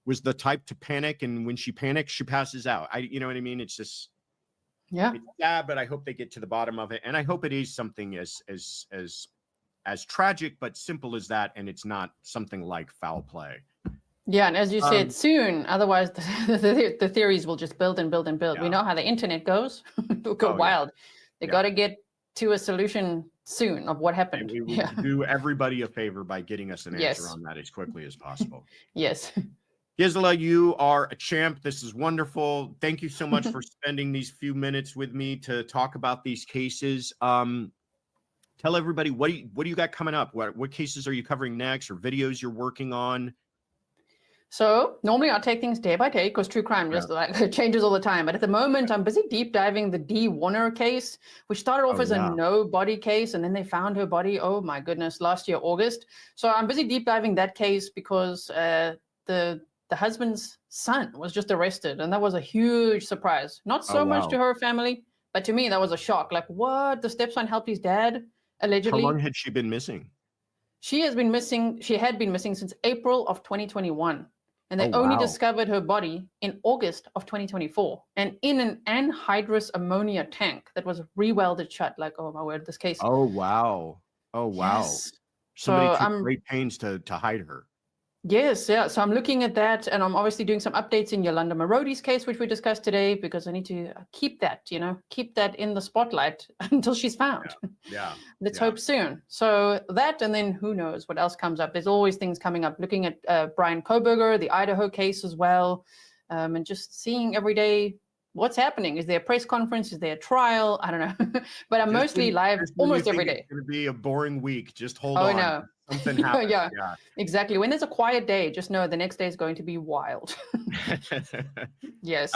was the type to panic, and when she panics, she passes out. You know what I mean? It's just, it's sad, but I hope they get to the bottom of it. And I hope it is something as tragic, but simple as that. And it's not something like foul play. Yeah, and as you said, soon. Otherwise, the theories will just build and build and build. Yeah. We know how the internet goes. It'll go wild. They got to get to a solution soon of what happened. And we will do everybody a favor by getting us an answer on that as quickly as possible. Yes. Gisela, you are a champ. This is wonderful. Thank you so much for spending these few minutes with me to talk about these cases. Tell everybody, what do you got coming up? What cases are you covering next, or videos you're working on? So normally I take things day by day because true crime just like changes all the time. But at the moment, I'm busy deep diving the Dee Warner case, which started off as a no body case, and then they found her body. Oh my goodness, last year August. So I'm busy deep diving that case because the husband's son was just arrested, and that was a huge surprise. Not so much to her family, but to me that was a shock. Like, what? The stepson helped his dad allegedly. How long had she been missing? She has been missing. She had been missing since April of 2021. And they only discovered her body in August of 2024, and in an anhydrous ammonia tank that was re-welded shut. Like, oh my word, this case. Oh wow! Oh wow! Yes. Somebody took great pains to hide her. Yes, yeah. So I'm looking at that, and I'm obviously doing some updates in Yolanda Marodi's case, which we discussed today, because I need to keep that, keep that in the spotlight until she's found. Yeah. Let's hope soon. So that, and then who knows what else comes up. There's always things coming up. Looking at Brian Koberger, the Idaho case as well, and just seeing every day what's happening. Is there a press conference? Is there a trial? I don't know. But I'm mostly live almost every day. It's going to be a boring week. Just hold on. No. Something happens. Yeah, exactly. When there's a quiet day, just know the next day is going to be wild. Yes.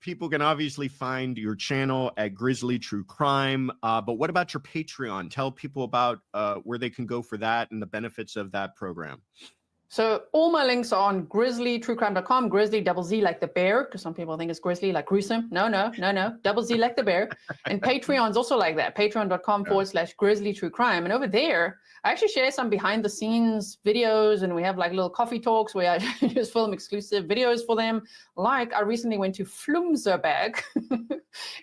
People can obviously find your channel at Grizzly True Crime. But what about your Patreon? Tell people about where they can go for that and the benefits of that program. So all my links are on grizzlytruecrime.com, grizzly double Z like the bear, because some people think it's grizzly like gruesome. No, double Z like the bear. And Patreon's also like that, patreon.com/grizzlytruecrime. And over there, I actually share some behind the scenes videos, and we have like little coffee talks where I just film exclusive videos for them. Like I recently went to Flumserberg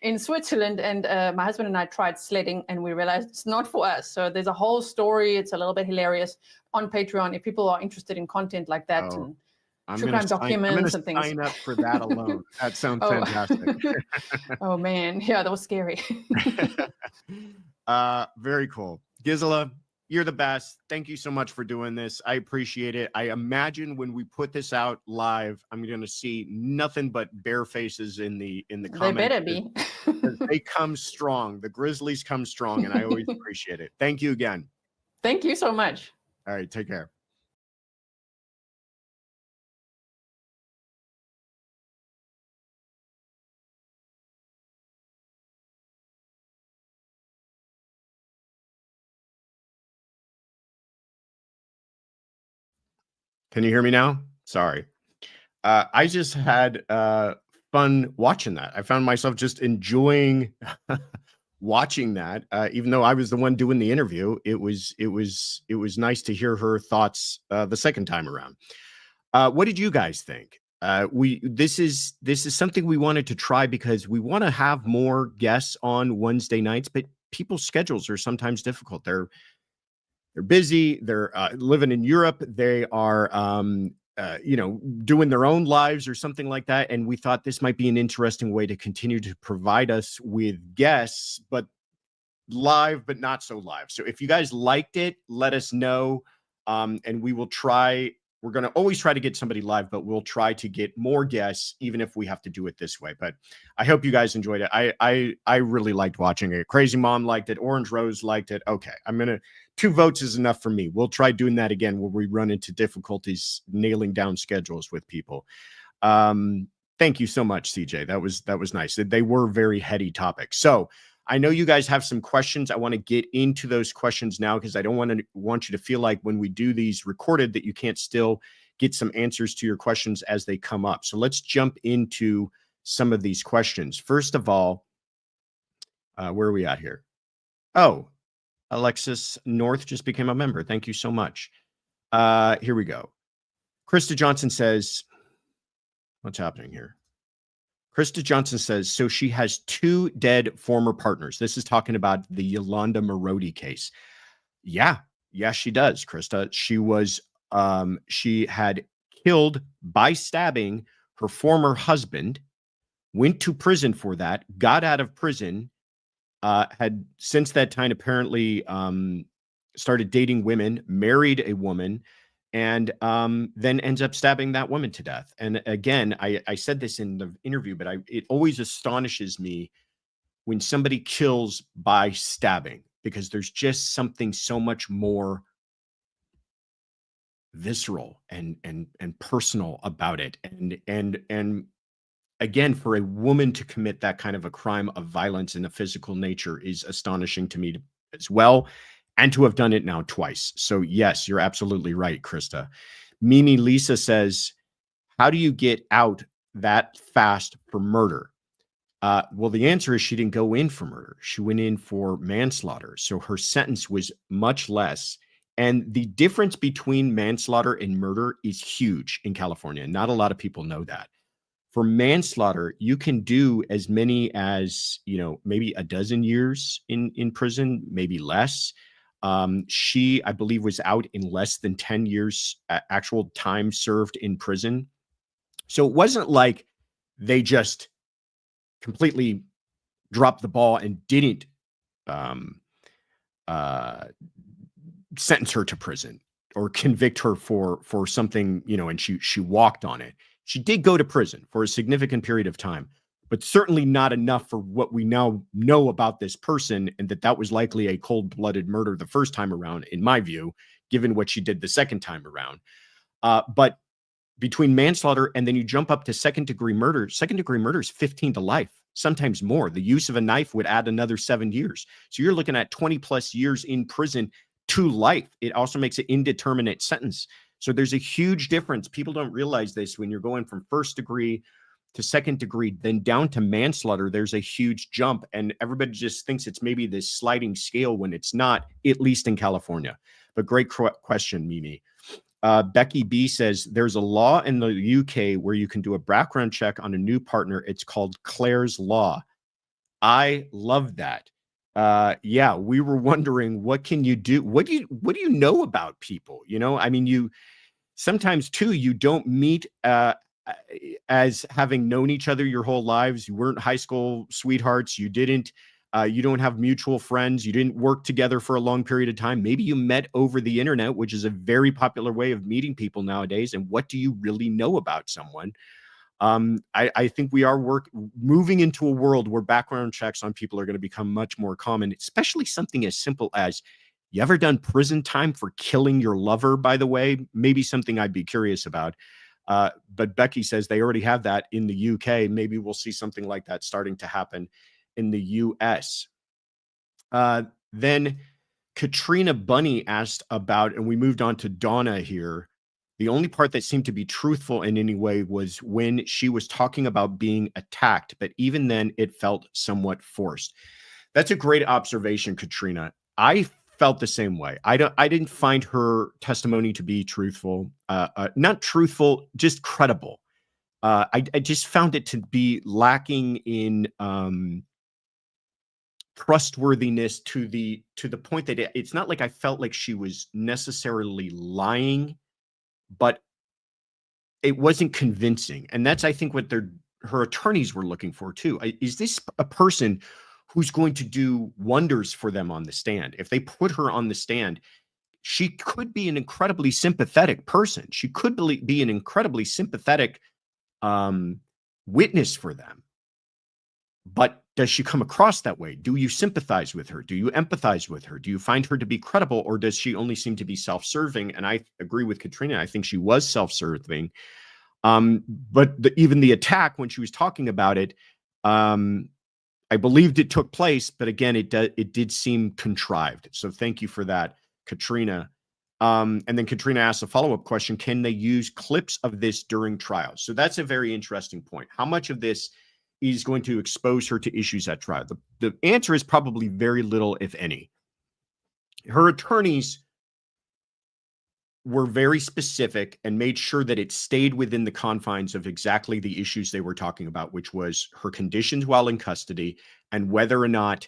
in Switzerland, and my husband and I tried sledding, and we realized it's not for us. So there's a whole story. It's a little bit hilarious on Patreon if people are interested in content like that and true crime documents and things. I'm going to sign up for that alone. That sounds fantastic. Oh man, yeah, that was scary. Very cool. Gisela, you're the best. Thank you so much for doing this. I appreciate it. I imagine when we put this out live, I'm going to see nothing but bare faces in the comments. They better be. They come strong. The Grizzlies come strong, and I always appreciate it. Thank you again. Thank you so much. All right, take care. Can you hear me now? Sorry. I just had fun watching that. I found myself just enjoying watching that, even though I was the one doing the interview. It was nice to hear her thoughts the second time around. What did you guys think? This is something we wanted to try because we want to have more guests on Wednesday nights, but people's schedules are sometimes difficult. They're busy. They're living in Europe. They are doing their own lives or something like that. And we thought this might be an interesting way to continue to provide us with guests, but live, but not so live. So if you guys liked it, let us know. And we will try. We're going to always try to get somebody live, but we'll try to get more guests, even if we have to do it this way. But I hope you guys enjoyed it. I really liked watching it. Crazy Mom liked it. Orange Rose liked it. Okay. 2 votes is enough for me. We'll try doing that again where we run into difficulties nailing down schedules with people. Thank you so much, CJ. That was nice. They were very heady topics. So I know you guys have some questions. I want to get into those questions now because I don't want you to feel like when we do these recorded that you can't still get some answers to your questions as they come up. So let's jump into some of these questions. First of all, where are we at here? Oh, Alexis North just became a member. Thank you so much. Here we go. Krista Johnson says, what's happening here? Krista Johnson says, so she has 2 dead former partners. This is talking about the Yolanda Marodi case. Yeah, she does, Krista. She had killed by stabbing her former husband, went to prison for that, got out of prison, had since that time apparently started dating women, married a woman, and then ends up stabbing that woman to death. And again, I said this in the interview, but it always astonishes me when somebody kills by stabbing, because there's just something so much more visceral and personal about it. And again, for a woman to commit that kind of a crime of violence in a physical nature is astonishing to me as well, and to have done it now twice. So yes, you're absolutely right, Krista. Mimi Lisa says, how do you get out that fast for murder? Well, the answer is she didn't go in for murder. She went in for manslaughter. So her sentence was much less. And the difference between manslaughter and murder is huge in California. Not a lot of people know that. For manslaughter, you can do as many as, maybe a dozen years in prison, maybe less. She, I believe, was out in less than 10 years actual time served in prison. So it wasn't like they just completely dropped the ball and didn't sentence her to prison or convict her for something, and she walked on it. She did go to prison for a significant period of time, but certainly not enough for what we now know about this person, and that was likely a cold-blooded murder the first time around, in my view, given what she did the second time around. But between manslaughter and then you jump up to second-degree murder is 15 to life, sometimes more. The use of a knife would add another 7 years. So you're looking at 20 plus years in prison to life. It also makes an indeterminate sentence. So there's a huge difference. People don't realize this when you're going from first degree to second degree, then down to manslaughter. There's a huge jump, and everybody just thinks it's maybe this sliding scale when it's not, at least in California. But great question, Mimi. Becky B says, there's a law in the UK where you can do a background check on a new partner. It's called Claire's Law. I love that. Yeah, we were wondering, what can you do? What do you know about people? I mean, you sometimes too, you don't meet as having known each other your whole lives. You weren't high school sweethearts. You don't have mutual friends. You didn't work together for a long period of time. Maybe you met over the internet, which is a very popular way of meeting people nowadays. And what do you really know about someone? I think we are moving into a world where background checks on people are going to become much more common, especially something as simple as, you ever done prison time for killing your lover, by the way? Maybe something I'd be curious about. But Becky says they already have that in the UK. Maybe we'll see something like that starting to happen in the US. Then Katrina Bunny asked about, and we moved on to Donna here. The only part that seemed to be truthful in any way was when she was talking about being attacked, but even then it felt somewhat forced. That's a great observation, Katrina. I felt the same way. I didn't find her testimony to be truthful, not truthful, just credible. I just found it to be lacking in trustworthiness to the point that it's not like I felt like she was necessarily lying, but it wasn't convincing. And that's, I think, what her attorneys were looking for too. Is this a person who's going to do wonders for them on the stand? If they put her on the stand, she could be an incredibly sympathetic person. She could be an incredibly sympathetic witness for them. But does she come across that way? Do you sympathize with her? Do you empathize with her? Do you find her to be credible, or does she only seem to be self-serving? And I agree with Katrina. I think she was self-serving. But even the attack, when she was talking about it, I believed it took place, but again, it did seem contrived. So thank you for that, Katrina. And then Katrina asked a follow-up question: can they use clips of this during trial? So that's a very interesting point. How much of this is going to expose her to issues at trial? The answer is probably very little, if any. Her attorneys were very specific and made sure that it stayed within the confines of exactly the issues they were talking about, which was her conditions while in custody and whether or not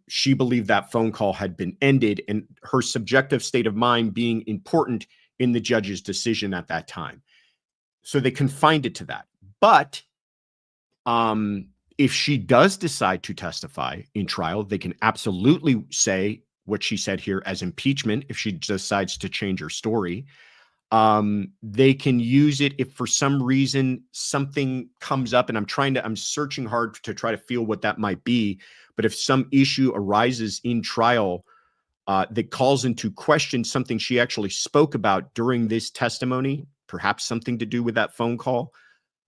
she believed that phone call had been ended, and her subjective state of mind being important in the judge's decision at that time. So they confined it to that. But if she does decide to testify in trial, they can absolutely say what she said here as impeachment if she decides to change her story. They can use it if for some reason something comes up, and I'm searching hard to try to feel what that might be. But if some issue arises in trial that calls into question something she actually spoke about during this testimony, perhaps something to do with that phone call,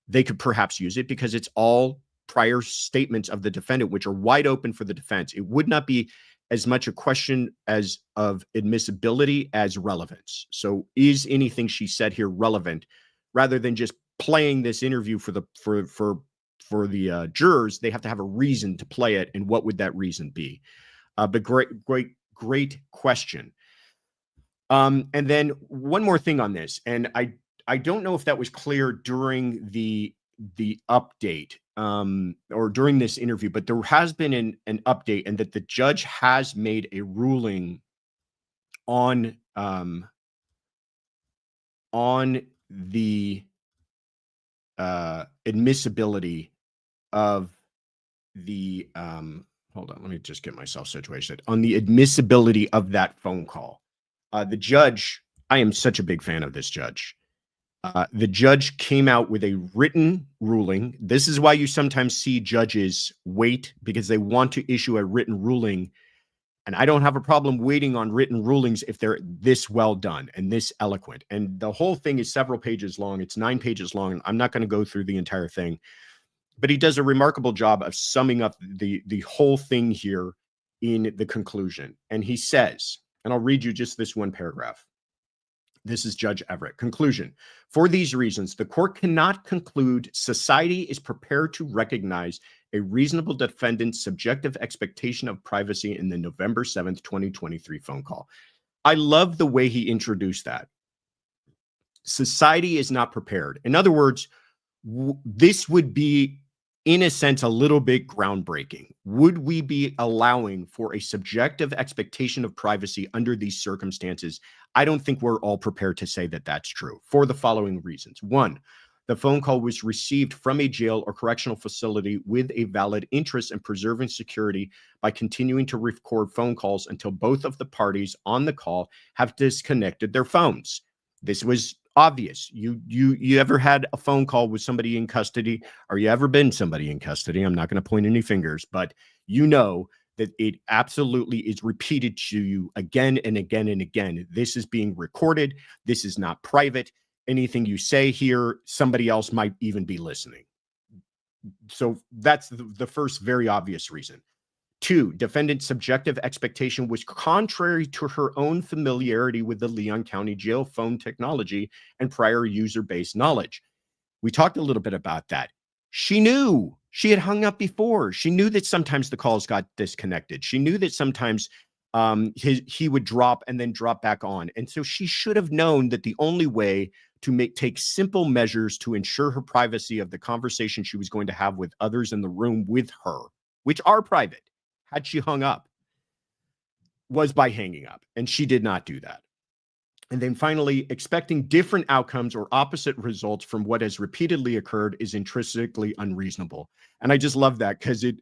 they could perhaps use it because it's all prior statements of the defendant, which are wide open for the defense. It would not be as much a question as of admissibility as relevance. So is anything she said here relevant rather than just playing this interview for the jurors? They have to have a reason to play it. And what would that reason be? But great question. And then one more thing on this, and I don't know if that was clear during the update or during this interview, but there has been an update, and that the judge has made a ruling on the admissibility of the hold on, let me just get myself situated on the admissibility of that phone call. The judge, I am such a big fan of this judge. The judge came out with a written ruling. This is why you sometimes see judges wait, because they want to issue a written ruling. And I don't have a problem waiting on written rulings if they're this well done and this eloquent. And the whole thing is several pages long. It's 9 pages long. And I'm not going to go through the entire thing, but he does a remarkable job of summing up the whole thing here in the conclusion. And he says, and I'll read you just this one paragraph. This is Judge Everett. Conclusion. For these reasons, the court cannot conclude society is prepared to recognize a reasonable defendant's subjective expectation of privacy in the November 7th, 2023 phone call. I love the way he introduced that. Society is not prepared. In other words, this would be, in a sense, a little bit groundbreaking. Would we be allowing for a subjective expectation of privacy under these circumstances? I don't think we're all prepared to say that that's true for the following reasons. One, the phone call was received from a jail or correctional facility with a valid interest in preserving security by continuing to record phone calls until both of the parties on the call have disconnected their phones. This was obvious. You ever had a phone call with somebody in custody, or you ever been somebody in custody? I'm not going to point any fingers, but you know that it absolutely is repeated to you again and again and again. This is being recorded. This is not private. Anything you say here, somebody else might even be listening. So that's the first very obvious reason. Two, defendant's subjective expectation was contrary to her own familiarity with the Leon County jail phone technology and prior user-based knowledge. We talked a little bit about that. She knew. She had hung up before. She knew that sometimes the calls got disconnected. She knew that sometimes he would drop and then drop back on. And so she should have known that the only way to take simple measures to ensure her privacy of the conversation she was going to have with others in the room with her, which are private, had she hung up, was by hanging up. And she did not do that. And then finally, expecting different outcomes or opposite results from what has repeatedly occurred is intrinsically unreasonable. And I just love that, because it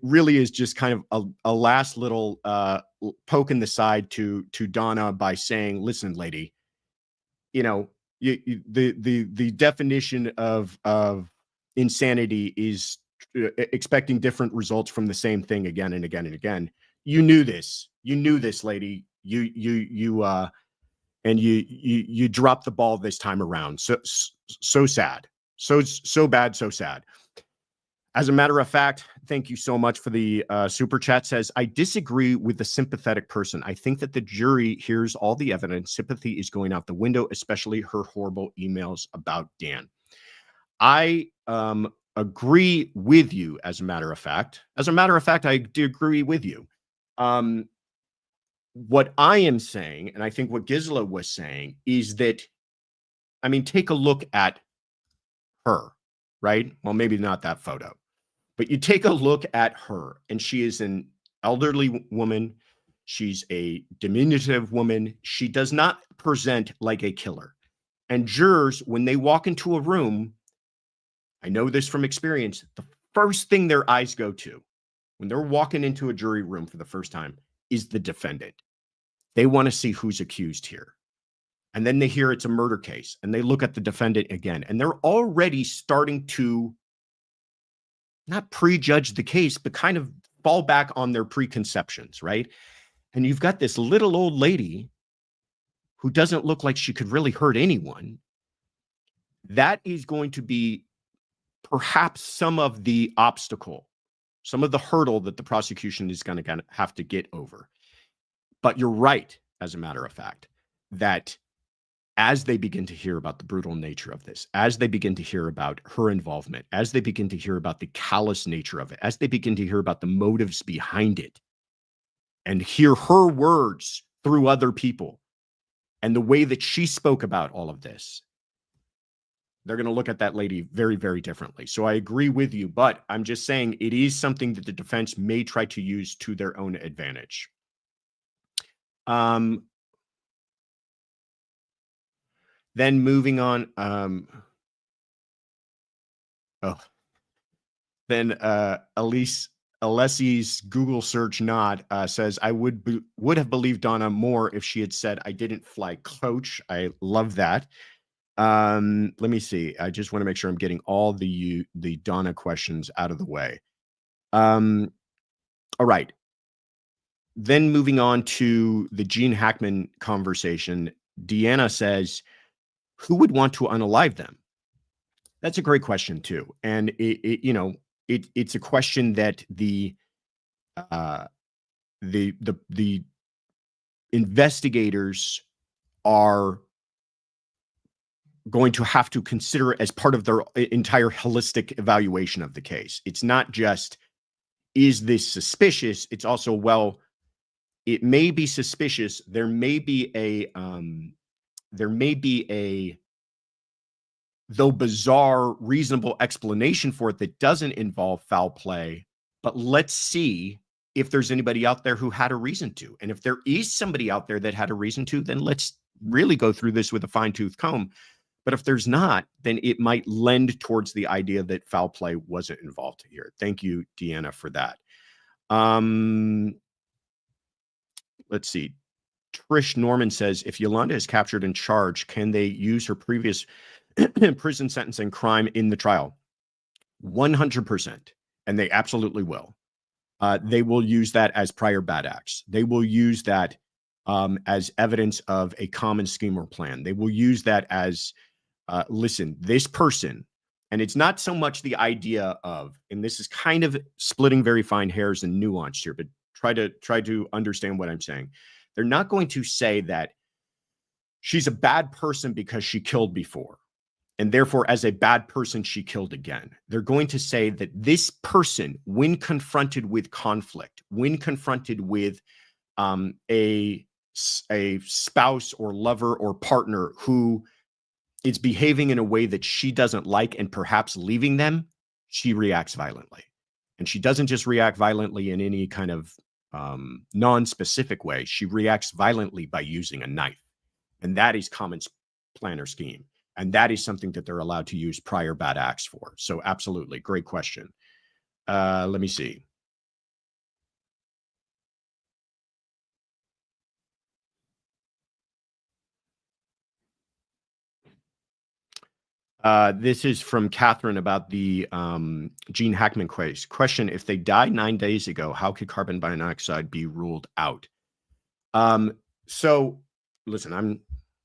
really is just kind of a last little poke in the side to Donna by saying, listen, lady, you know, the definition of insanity is expecting different results from the same thing again and again and again. You knew this, lady. You dropped the ball this time around. So sad. So bad, so sad. As a matter of fact, thank you so much for the super chat. Says, I disagree with the sympathetic person. I think that the jury hears all the evidence. Sympathy is going out the window, especially her horrible emails about Dan. I agree with you, as a matter of fact. I do agree with you. What I am saying, and I think what Gisela was saying, is that, I mean, take a look at her, right? Well, maybe not that photo, but you take a look at her, and she is an elderly woman. She's a diminutive woman. She does not present like a killer. And jurors, when they walk into a room, I know this from experience, the first thing their eyes go to when they're walking into a jury room for the first time is the defendant. They want to see who's accused here. And then they hear it's a murder case, and they look at the defendant again, and they're already starting to not prejudge the case, but kind of fall back on their preconceptions, right? and you've got this little old lady who doesn't look like she could really hurt anyone, that is going to be perhaps some of the obstacle, some of the hurdle that the prosecution is going to have to get over. But you're right, as a matter of fact, that as they begin to hear about the brutal nature of this, as they begin to hear about her involvement, as they begin to hear about the callous nature of it, as they begin to hear about the motives behind it, and hear her words through other people, and the way that she spoke about all of this, they're going to look at that lady very, very differently. So I agree with you, but I'm just saying it is something that the defense may try to use to their own advantage. Then moving on. Then Alessi's Google search nod says, I would have believed Donna more if she had said, I didn't fly coach. I love that. Let me see. I just want to make sure I'm getting all the Donna questions out of the way. All right. Then moving on to the Gene Hackman conversation, Deanna says, who would want to unalive them? That's a great question too. And it's a question that the investigators are going to have to consider as part of their entire holistic evaluation of the case. It's not just, is this suspicious? It's also, well, it may be suspicious. There may be a though bizarre, reasonable explanation for it that doesn't involve foul play, but let's see if there's anybody out there who had a reason to. And if there is somebody out there that had a reason to, then let's really go through this with a fine-tooth comb. But if there's not, then it might lend towards the idea that foul play wasn't involved here. Thank you, Deanna, for that. Let's see. Trish Norman says, if Yolanda is captured and charged, can they use her previous prison sentence and crime in the trial? 100%. And they absolutely will. They will use that as prior bad acts. They will use that as evidence of a common scheme or plan. They will use that as, listen, this person, and it's not so much the idea of, and this is kind of splitting very fine hairs and nuance here, but try to understand what I'm saying. They're not going to say that she's a bad person because she killed before, and therefore, as a bad person, she killed again. They're going to say that this person, when confronted with conflict, when confronted with a spouse or lover or partner who is behaving in a way that she doesn't like and perhaps leaving them, she reacts violently. And she doesn't just react violently in any kind of non-specific way. She reacts violently by using a knife. And that is common plan or scheme. And that is something that they're allowed to use prior bad acts for. So absolutely. Great question. Let me see. This is from Catherine about the Gene Hackman case. Question, if they died 9 days ago, how could carbon monoxide be ruled out? So listen, I'm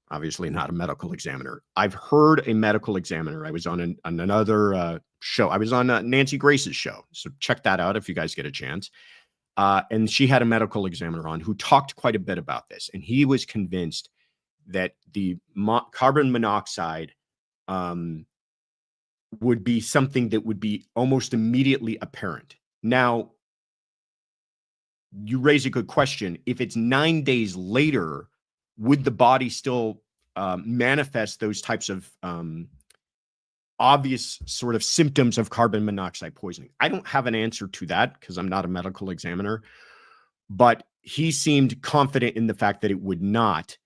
obviously not a medical examiner. I've heard a medical examiner. I was on another show. I was on Nancy Grace's show. So check that out if you guys get a chance. And she had a medical examiner on who talked quite a bit about this. And he was convinced that the carbon monoxide would be something that would be almost immediately apparent. Now, you raise a good question. If it's 9 days later, would the body still manifest those types of obvious sort of symptoms of carbon monoxide poisoning? I don't have an answer to that because I'm not a medical examiner, but he seemed confident in the fact that it would not.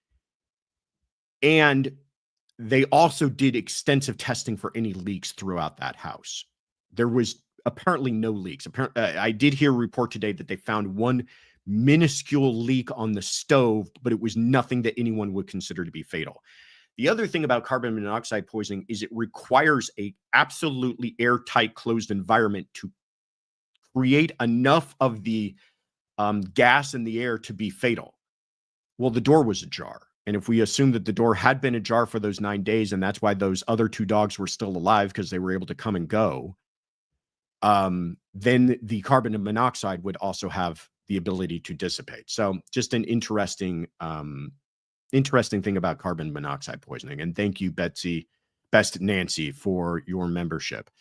And they also did extensive testing for any leaks throughout that house. There was apparently no leaks. I did hear a report today that they found one minuscule leak on the stove, but it was nothing that anyone would consider to be fatal. The other thing about carbon monoxide poisoning is it requires a absolutely airtight, closed environment to create enough of the gas in the air to be fatal. Well, the door was ajar. And if we assume that the door had been ajar for those 9 days, and that's why those other 2 dogs were still alive because they were able to come and go, then the carbon monoxide would also have the ability to dissipate. So just an interesting thing about carbon monoxide poisoning. And thank you, Betsy, Best Nancy, for your membership.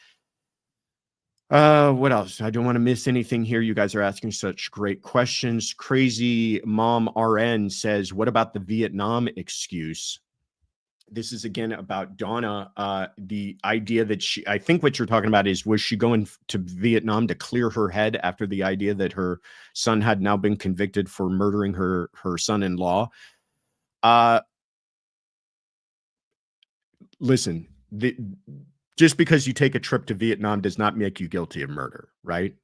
What else? I don't want to miss anything here. You guys are asking such great questions. Crazy Mom RN says, what about the Vietnam excuse? This is again about Donna. The idea that I think what you're talking about is, was she going to Vietnam to clear her head after the idea that her son had now been convicted for murdering her son-in-law? Listen, just because you take a trip to Vietnam does not make you guilty of murder, right?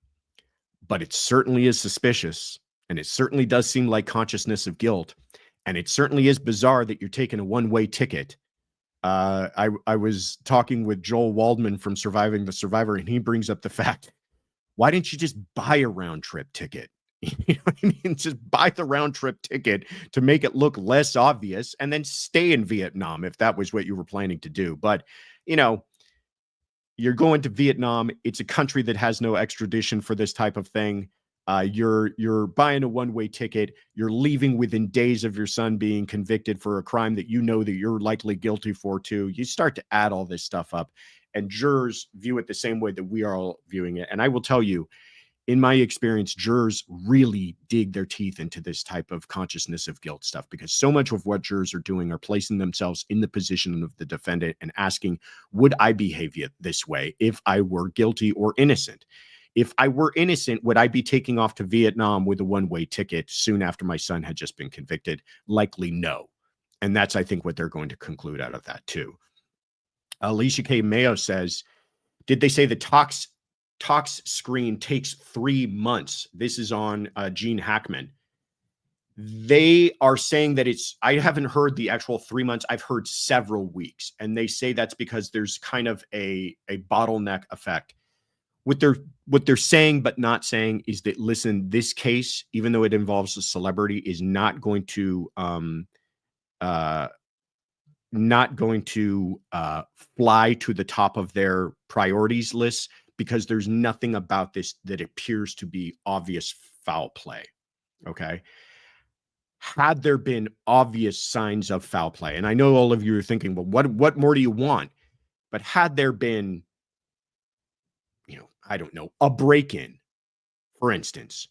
But it certainly is suspicious, and it certainly does seem like consciousness of guilt, and it certainly is bizarre that you're taking a one-way ticket. I was talking with Joel Waldman from Surviving the Survivor, and he brings up the fact, why didn't you just buy a round-trip ticket? You know what I mean? Just buy the round-trip ticket to make it look less obvious, and then stay in Vietnam if that was what you were planning to do. But, you know, you're going to Vietnam. It's a country that has no extradition for this type of thing. You're buying a one-way ticket. You're leaving within days of your son being convicted for a crime that you know that you're likely guilty for too. You start to add all this stuff up, and jurors view it the same way that we are all viewing it. And I will tell you, in my experience, jurors really dig their teeth into this type of consciousness of guilt stuff, because so much of what jurors are doing are placing themselves in the position of the defendant and asking, would I behave this way if I were guilty or innocent? If I were innocent, would I be taking off to Vietnam with a one-way ticket soon after my son had just been convicted? Likely no. And that's, I think, what they're going to conclude out of that too. Alicia K. Mayo says, did they say the tox screen takes 3 months? This is on Gene Hackman. They are saying that I haven't heard the actual 3 months. I've heard several weeks. And they say that's because there's kind of a bottleneck effect. What they're saying but not saying is that, listen, this case, even though it involves a celebrity, is not going to fly to the top of their priorities list, because there's nothing about this that appears to be obvious foul play. Okay. Had there been obvious signs of foul play, and I know all of you are thinking, well, what more do you want? But had there been, I don't know, a break-in, for instance,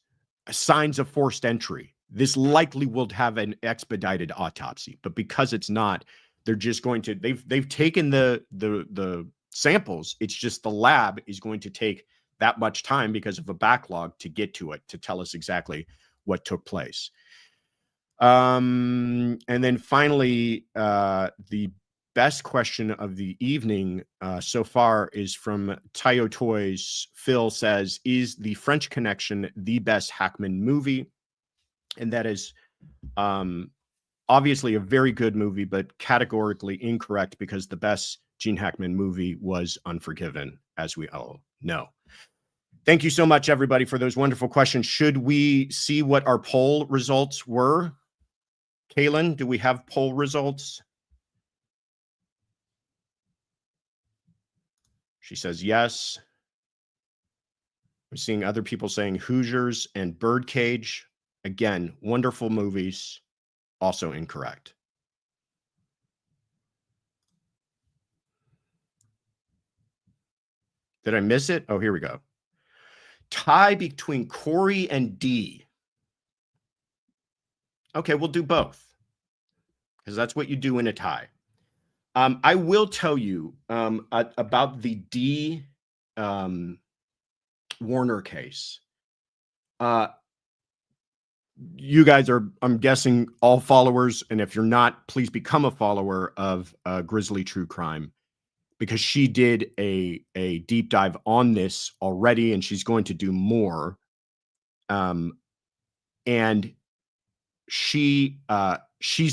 signs of forced entry, this likely will have an expedited autopsy. But because it's not, they're just going to, they've taken the samples. It's just the lab is going to take that much time because of a backlog to get to it, to tell us exactly what took place. And then finally, the best question of the evening so far is from Tayo Toys. Phil says, is The French Connection the best Hackman movie? And that is obviously a very good movie, but categorically incorrect, because the best Gene Hackman movie was Unforgiven, as we all know. Thank you so much, everybody, for those wonderful questions. Should we see what our poll results were? Kaylin, do we have poll results? She says yes. I'm seeing other people saying Hoosiers and Birdcage. Again, wonderful movies. Also incorrect. Did I miss it? Oh, here we go. Tie between Kouri and D. Okay, we'll do both, because that's what you do in a tie. I will tell you about the D Warner case. You guys are, I'm guessing, all followers, and if you're not, please become a follower of Grizzly True Crime, because she did a deep dive on this already, and she's going to do more. And she's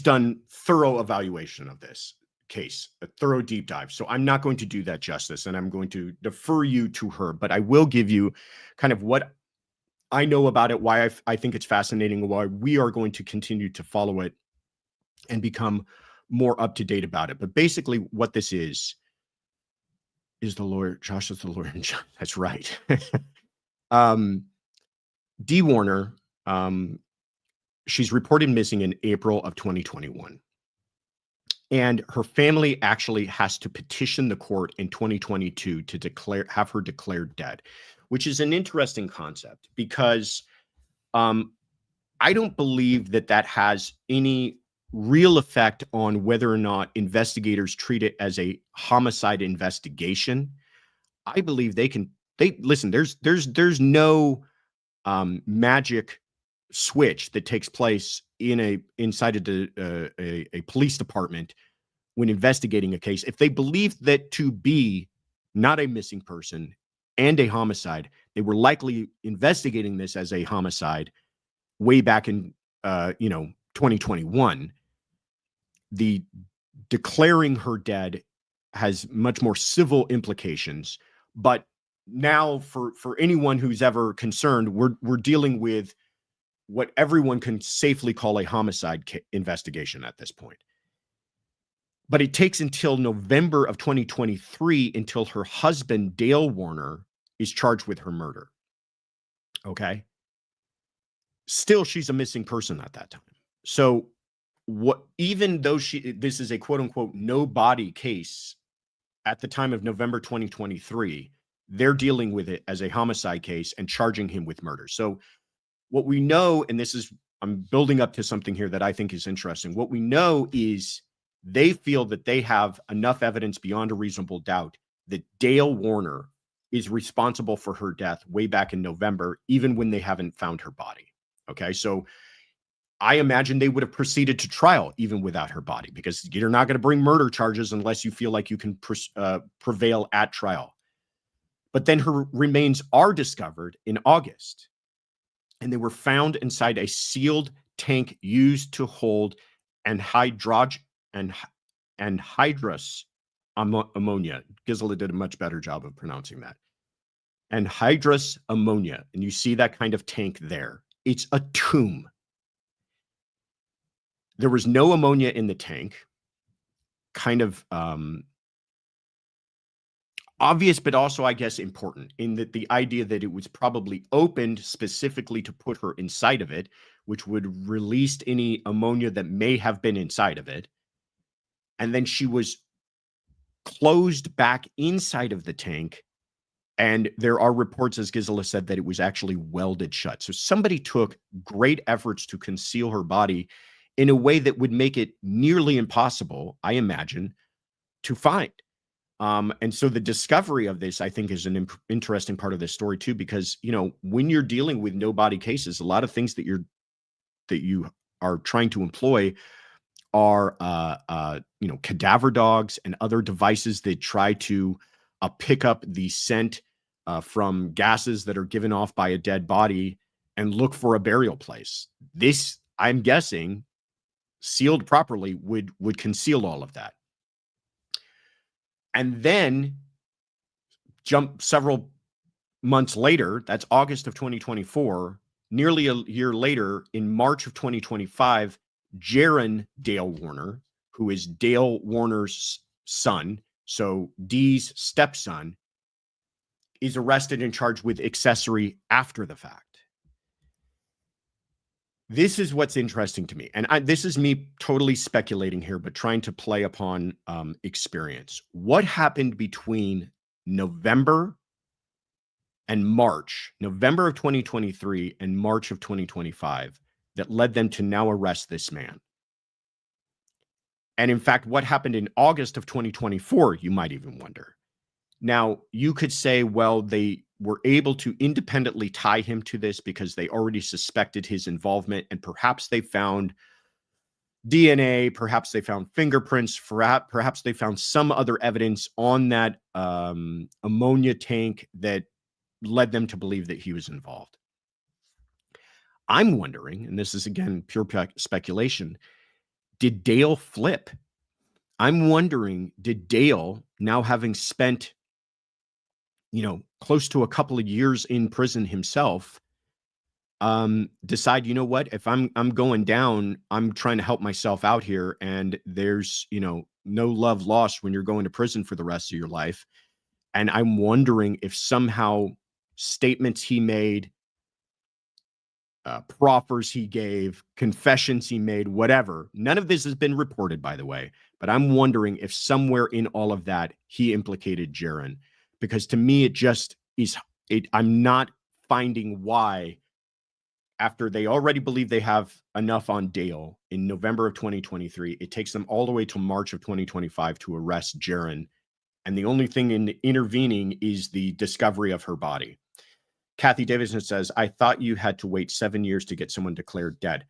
done thorough evaluation of this case, a thorough deep dive. So I'm not going to do that justice, and I'm going to defer you to her, but I will give you kind of what I know about it, why I think it's fascinating, why we are going to continue to follow it and become more up to date about it. But basically, what this is the lawyer. Josh is the lawyer. That's right. Dee Warner, she's reported missing in April of 2021. And her family actually has to petition the court in 2022 to have her declared dead, which is an interesting concept because I don't believe that has any real effect on whether or not investigators treat it as a homicide investigation. I believe they listen. There's no magic switch that takes place inside of a police department when investigating a case. If they believe that to be not a missing person and a homicide, they were likely investigating this as a homicide way back in 2021. The declaring her dead has much more civil implications, but now for anyone who's ever concerned, we're dealing with what everyone can safely call a homicide investigation at this point. But it takes until November of 2023 until her husband, Dale Warner, is charged with her murder. Okay. Still, she's a missing person at that time. So even though this is a quote unquote no body case at the time of November 2023, they're dealing with it as a homicide case and charging him with murder. So what we know, and I'm building up to something here that I think is interesting. What we know is they feel that they have enough evidence beyond a reasonable doubt that Dale Warner is responsible for her death way back in November, even when they haven't found her body. Okay. So I imagine they would have proceeded to trial even without her body, because you're not going to bring murder charges unless you feel like you can prevail at trial. But then her remains are discovered in August, and they were found inside a sealed tank used to hold anhydrous ammonia. Gisela did a much better job of pronouncing that. Anhydrous ammonia. And you see that kind of tank there. It's a tomb. There was no ammonia in the tank. Kind of obvious, but also, I guess, important in that the idea that it was probably opened specifically to put her inside of it, which would release any ammonia that may have been inside of it. And then she was closed back inside of the tank. And there are reports, as Gisela said, that it was actually welded shut. So somebody took great efforts to conceal her body in a way that would make it nearly impossible, I imagine, to find. And so the discovery of this, I think, is an interesting part of this story too, because, when you're dealing with no body cases, a lot of things that you are trying to employ are, cadaver dogs and other devices that try to pick up the scent from gases that are given off by a dead body and look for a burial place. This, I'm guessing, sealed properly would conceal all of that. And then jump several months later, that's August of 2024, nearly a year later, in March of 2025, Jaron Dale Warner, who is Dale Warner's son, so Dee's stepson, is arrested and charged with accessory after the fact. This is what's interesting to me. And this is me totally speculating here, but trying to play upon experience. What happened between November and March, November of 2023 and March of 2025, that led them to now arrest this man? And in fact, what happened in August of 2024, you might even wonder. Now, you could say, well, they were able to independently tie him to this because they already suspected his involvement, and perhaps they found DNA, perhaps they found fingerprints, perhaps they found some other evidence on that ammonia tank that led them to believe that he was involved. I'm wondering, and this is again pure speculation, did Dale flip? I'm wondering, did Dale, now having spent close to a couple of years in prison himself, decide, you know what, if I'm going down, I'm trying to help myself out here. And there's, no love lost when you're going to prison for the rest of your life. And I'm wondering if somehow statements he made, proffers he gave, confessions he made, whatever, none of this has been reported, by the way, but I'm wondering if somewhere in all of that, he implicated Jaron, because to me, it just is, I'm not finding why, after they already believe they have enough on Dale in November of 2023, it takes them all the way till March of 2025 to arrest Jaron. And the only thing in intervening is the discovery of her body. Kathy Davidson says, I thought you had to wait 7 years to get someone declared dead.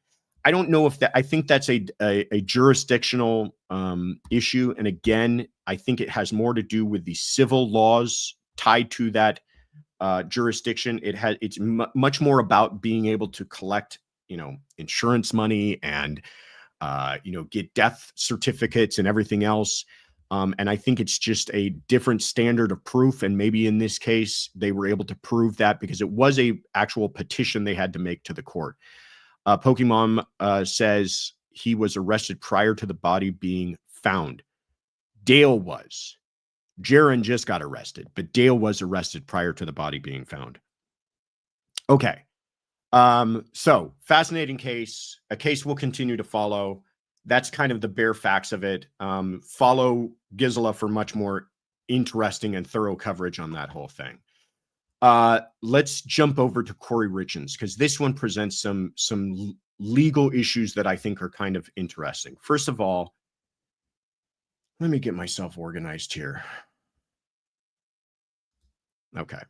I don't know if that, I think that's a jurisdictional issue. And again, I think it has more to do with the civil laws tied to that jurisdiction. It's much more about being able to collect, insurance money and, get death certificates and everything else. And I think it's just a different standard of proof. And maybe in this case, they were able to prove that because it was a actual petition they had to make to the court. Pokemon says he was arrested prior to the body being found. Dale was. Jaron just got arrested, but Dale was arrested prior to the body being found. Okay. So fascinating case, a case we'll continue to follow. That's kind of the bare facts of it. Follow Gisela for much more interesting and thorough coverage on that whole thing. Let's jump over to Kouri Richins, because this one presents some legal issues that I think are kind of interesting. First of all, let me get myself organized here. Okay.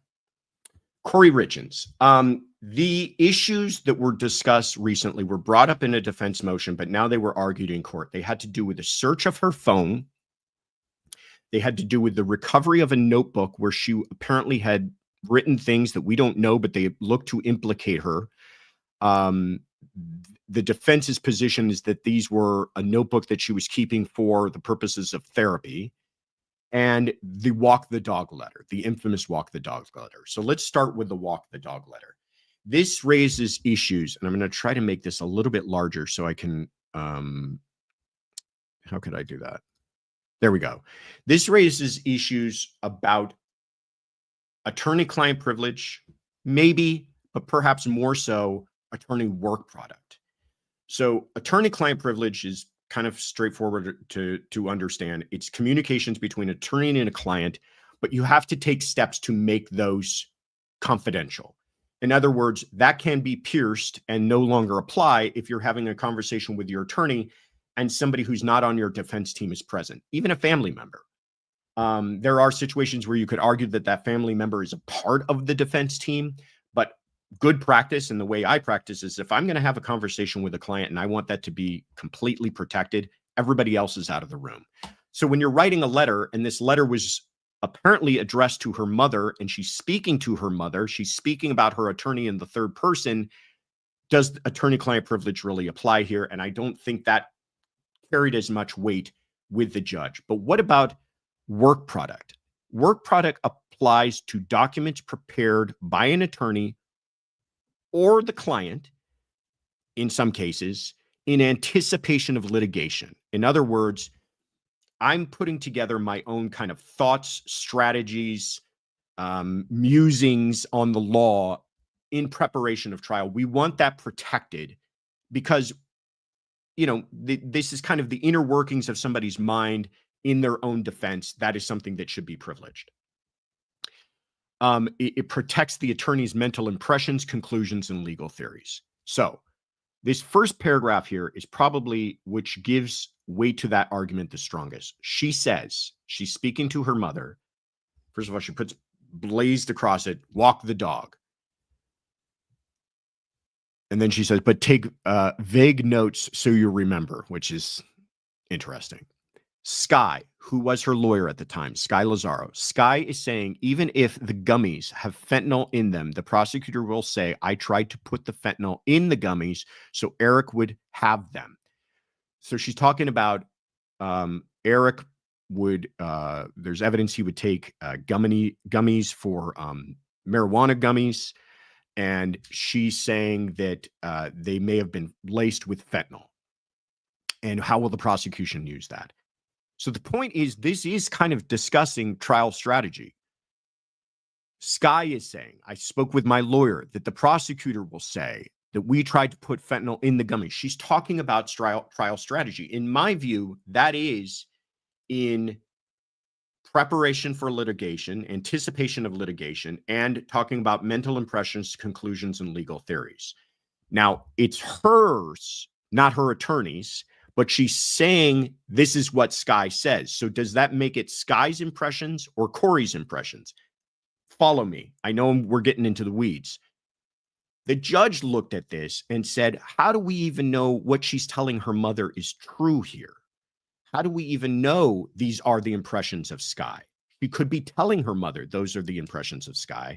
Kouri Richins. The issues that were discussed recently were brought up in a defense motion, but now they were argued in court. They had to do with the search of her phone. They had to do with the recovery of a notebook where she apparently had written things that we don't know, but they look to implicate her. The defense's position is that these were a notebook that she was keeping for the purposes of therapy, and the walk the dog letter, the infamous walk the dog letter. So let's start with the walk the dog letter. This raises issues, and I'm going to try to make this a little bit larger so I can, how could I do that? There we go. This raises issues about attorney-client privilege, maybe, but perhaps more so, attorney work product. So attorney-client privilege is kind of straightforward to understand. It's communications between an attorney and a client, but you have to take steps to make those confidential. In other words, that can be pierced and no longer apply if you're having a conversation with your attorney and somebody who's not on your defense team is present, even a family member. There are situations where you could argue that that family member is a part of the defense team, but good practice, and the way I practice, is if I'm going to have a conversation with a client and I want that to be completely protected, everybody else is out of the room. So when you're writing a letter, and this letter was apparently addressed to her mother, and she's speaking to her mother, she's speaking about her attorney in the third person, does attorney-client privilege really apply here? And I don't think that carried as much weight with the judge. But what about work product? Work product applies to documents prepared by an attorney or the client, in some cases, in anticipation of litigation. In other words, I'm putting together my own kind of thoughts, strategies, musings on the law in preparation of trial. We want that protected because, this is kind of the inner workings of somebody's mind in their own defense. That is something that should be privileged. It protects the attorney's mental impressions, conclusions, and legal theories. So this first paragraph here is probably which gives weight to that argument the strongest. She says, she's speaking to her mother. First of all, she puts blazed across it, walk the dog. And then she says, but take vague notes so you remember, which is interesting. Sky, who was her lawyer at the time, Sky Lazaro. Sky is saying, even if the gummies have fentanyl in them, the prosecutor will say, I tried to put the fentanyl in the gummies so Eric would have them. So she's talking about Eric would, there's evidence he would take gummies for marijuana gummies. and she's saying that they may have been laced with fentanyl. And how will the prosecution use that? So the point is, this is kind of discussing trial strategy. Sky is saying, I spoke with my lawyer, that the prosecutor will say that we tried to put fentanyl in the gummies. She's talking about trial strategy. In my view, that is in preparation for litigation, anticipation of litigation, and talking about mental impressions, conclusions, and legal theories. Now, it's hers, not her attorney's, but she's saying this is what Sky says. So does that make it Sky's impressions or Kouri's impressions? Follow me. I know we're getting into the weeds. The judge looked at this and said, how do we even know what she's telling her mother is true here? How do we even know these are the impressions of Sky? She could be telling her mother those are the impressions of Sky.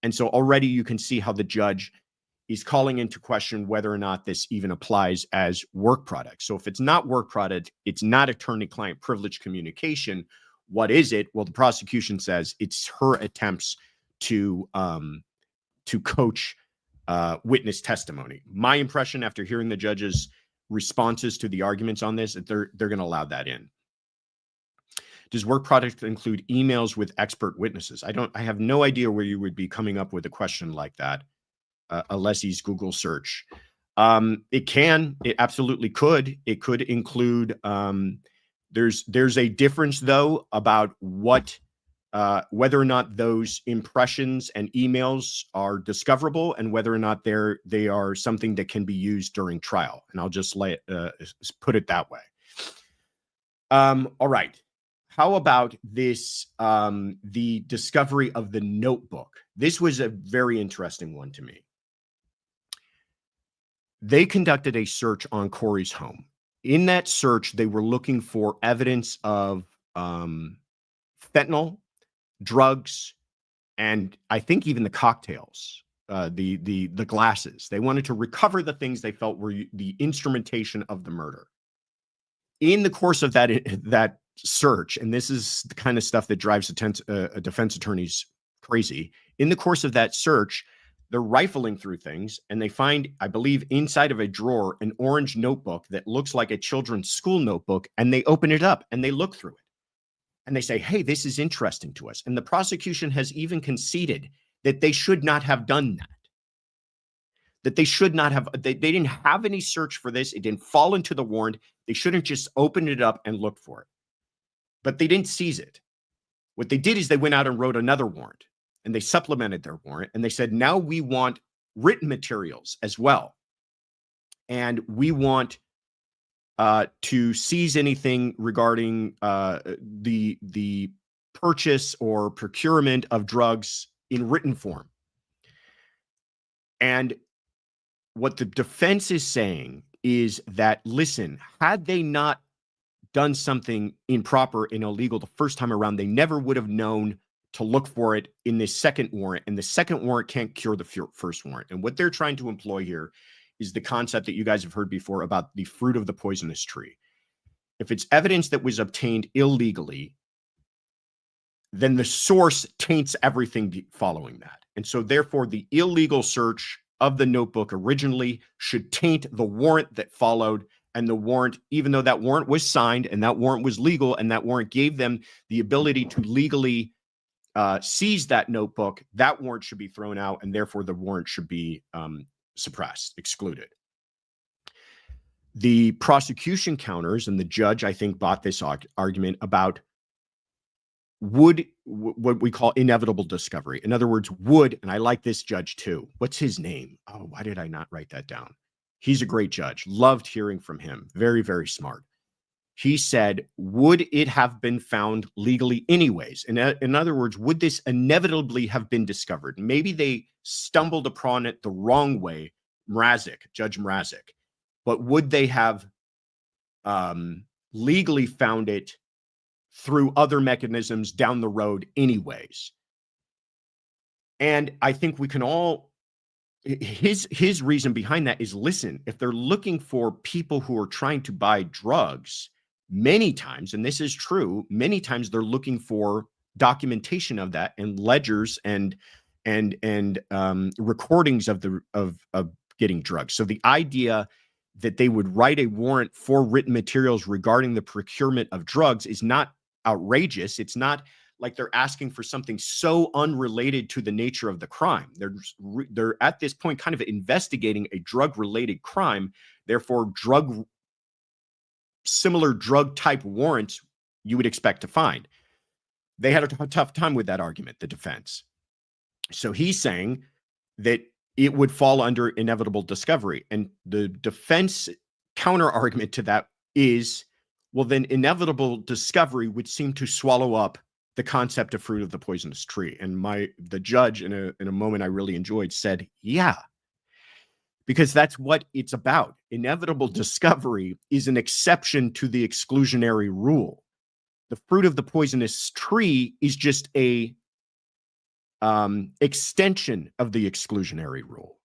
And so already you can see how the judge is calling into question whether or not this even applies as work product. So if it's not work product, it's not attorney-client privilege communication. What is it? Well, the prosecution says it's her attempts to coach witness testimony. My impression after hearing the judge's responses to the arguments on this, that they're going to allow that in. Does work product include emails with expert witnesses? I have no idea where you would be coming up with a question like that, unless he's Google search. It absolutely could. It could include, there's a difference though about what, whether or not those impressions and emails are discoverable and whether or not they are something that can be used during trial. And I'll just put it that way. All right. How about this, the discovery of the notebook? This was a very interesting one to me. They conducted a search on Kouri's home. In that search, they were looking for evidence of fentanyl, drugs, and I think even the cocktails, the glasses. They wanted to recover the things they felt were the instrumentation of the murder. In the course of that search, and this is the kind of stuff that drives a defense attorneys crazy. In the course of that search, they're rifling through things, and they find, I believe, inside of a drawer, an orange notebook that looks like a children's school notebook, and they open it up and they look through it. And they say, hey, this is interesting to us. And the prosecution has even conceded that they should not have done that. That they should not have, they didn't have any search for this. It didn't fall into the warrant. They shouldn't just open it up and look for it. But they didn't seize it. What they did is they went out and wrote another warrant, and they supplemented their warrant, and they said, now we want written materials as well. And we want to seize anything regarding the purchase or procurement of drugs in written form. And what the defense is saying is that, listen, had they not done something improper and illegal the first time around, they never would have known to look for it in this second warrant. And the second warrant can't cure the first warrant. And what they're trying to employ here is the concept that you guys have heard before about the fruit of the poisonous tree. If it's evidence that was obtained illegally, then the source taints everything following that. And so therefore, the illegal search of the notebook originally should taint the warrant that followed. And the warrant, even though that warrant was signed and that warrant was legal and that warrant gave them the ability to legally seize that notebook, that warrant should be thrown out, and therefore the warrant should be suppressed, excluded. The prosecution counters, and the judge, I think, bought this argument about what we call inevitable discovery. In other words, and I like this judge too. What's his name? Oh, why did I not write that down? He's a great judge. Loved hearing from him. Very, very smart. He said, would it have been found legally anyways? In other words, would this inevitably have been discovered? Maybe they stumbled upon it the wrong way, Judge Mrazek, but would they have legally found it through other mechanisms down the road anyways? And I think we can all, his reason behind that is, listen, if they're looking for people who are trying to buy drugs, many times, and this is true, many times they're looking for documentation of that and ledgers and and recordings of getting drugs. So the idea that they would write a warrant for written materials regarding the procurement of drugs is not outrageous. It's not like they're asking for something so unrelated to the nature of the crime. They're at this point kind of investigating a drug-related crime. Therefore, similar drug type warrants you would expect to find. They had a tough time with that argument, the defense. So he's saying that it would fall under inevitable discovery. And the defense counter argument to that is, well, then inevitable discovery would seem to swallow up the concept of fruit of the poisonous tree. And the judge, in a moment I really enjoyed, said, yeah, because that's what it's about. Inevitable discovery is an exception to the exclusionary rule. The fruit of the poisonous tree is just a extension of the exclusionary rule.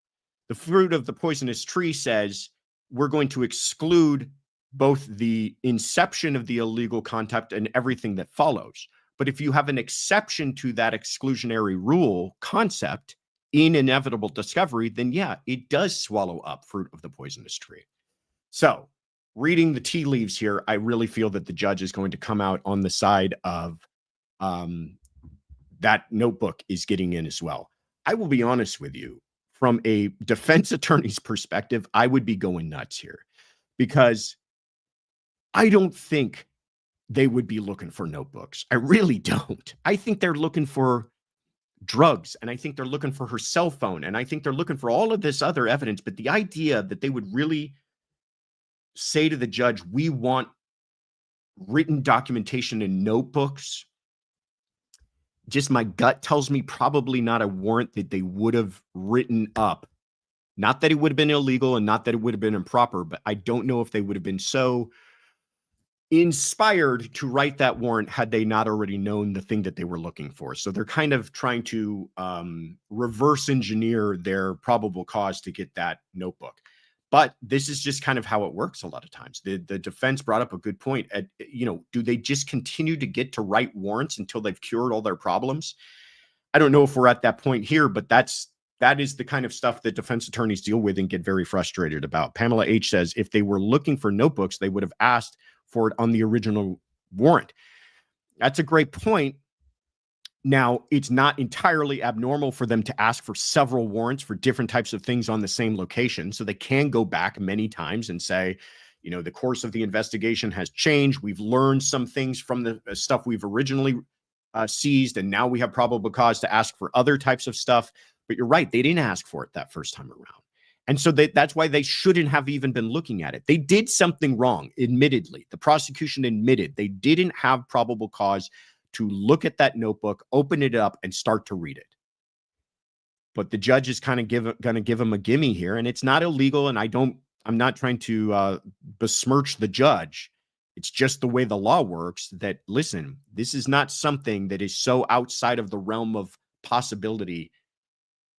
The fruit of the poisonous tree says we're going to exclude both the inception of the illegal conduct and everything that follows. But if you have an exception to that exclusionary rule concept in inevitable discovery, then yeah, it does swallow up fruit of the poisonous tree. So reading the tea leaves here, I really feel that the judge is going to come out on the side of that notebook is getting in as well. I will be honest with you, from a defense attorney's perspective, I would be going nuts here because I don't think they would be looking for notebooks. I really don't. I think they're looking for drugs, and I think they're looking for her cell phone, and I think they're looking for all of this other evidence. But the idea that they would really say to the judge, we want written documentation in notebooks, just my gut tells me probably not a warrant that they would have written up. Not that it would have been illegal and not that it would have been improper, but I don't know if they would have been so inspired to write that warrant had they not already known the thing that they were looking for. So they're kind of trying to reverse engineer their probable cause to get that notebook. But this is just kind of how it works a lot of times. The defense brought up a good point. Do they just continue to get to write warrants until they've cured all their problems? I don't know if we're at that point here, but that is the kind of stuff that defense attorneys deal with and get very frustrated about. Pamela H. says, if they were looking for notebooks, they would have asked for it on the original warrant. That's a great point. Now, it's not entirely abnormal for them to ask for several warrants for different types of things on the same location. So they can go back many times and say, the course of the investigation has changed. We've learned some things from the stuff we've originally seized, and now we have probable cause to ask for other types of stuff. But you're right, they didn't ask for it that first time around. And so that's why they shouldn't have even been looking at it. They did something wrong, admittedly. The prosecution admitted they didn't have probable cause to look at that notebook, open it up, and start to read it. But the judge is kind of going to give him a gimme here, and it's not illegal, and I'm not trying to besmirch the judge. It's just the way the law works that, listen, this is not something that is so outside of the realm of possibility.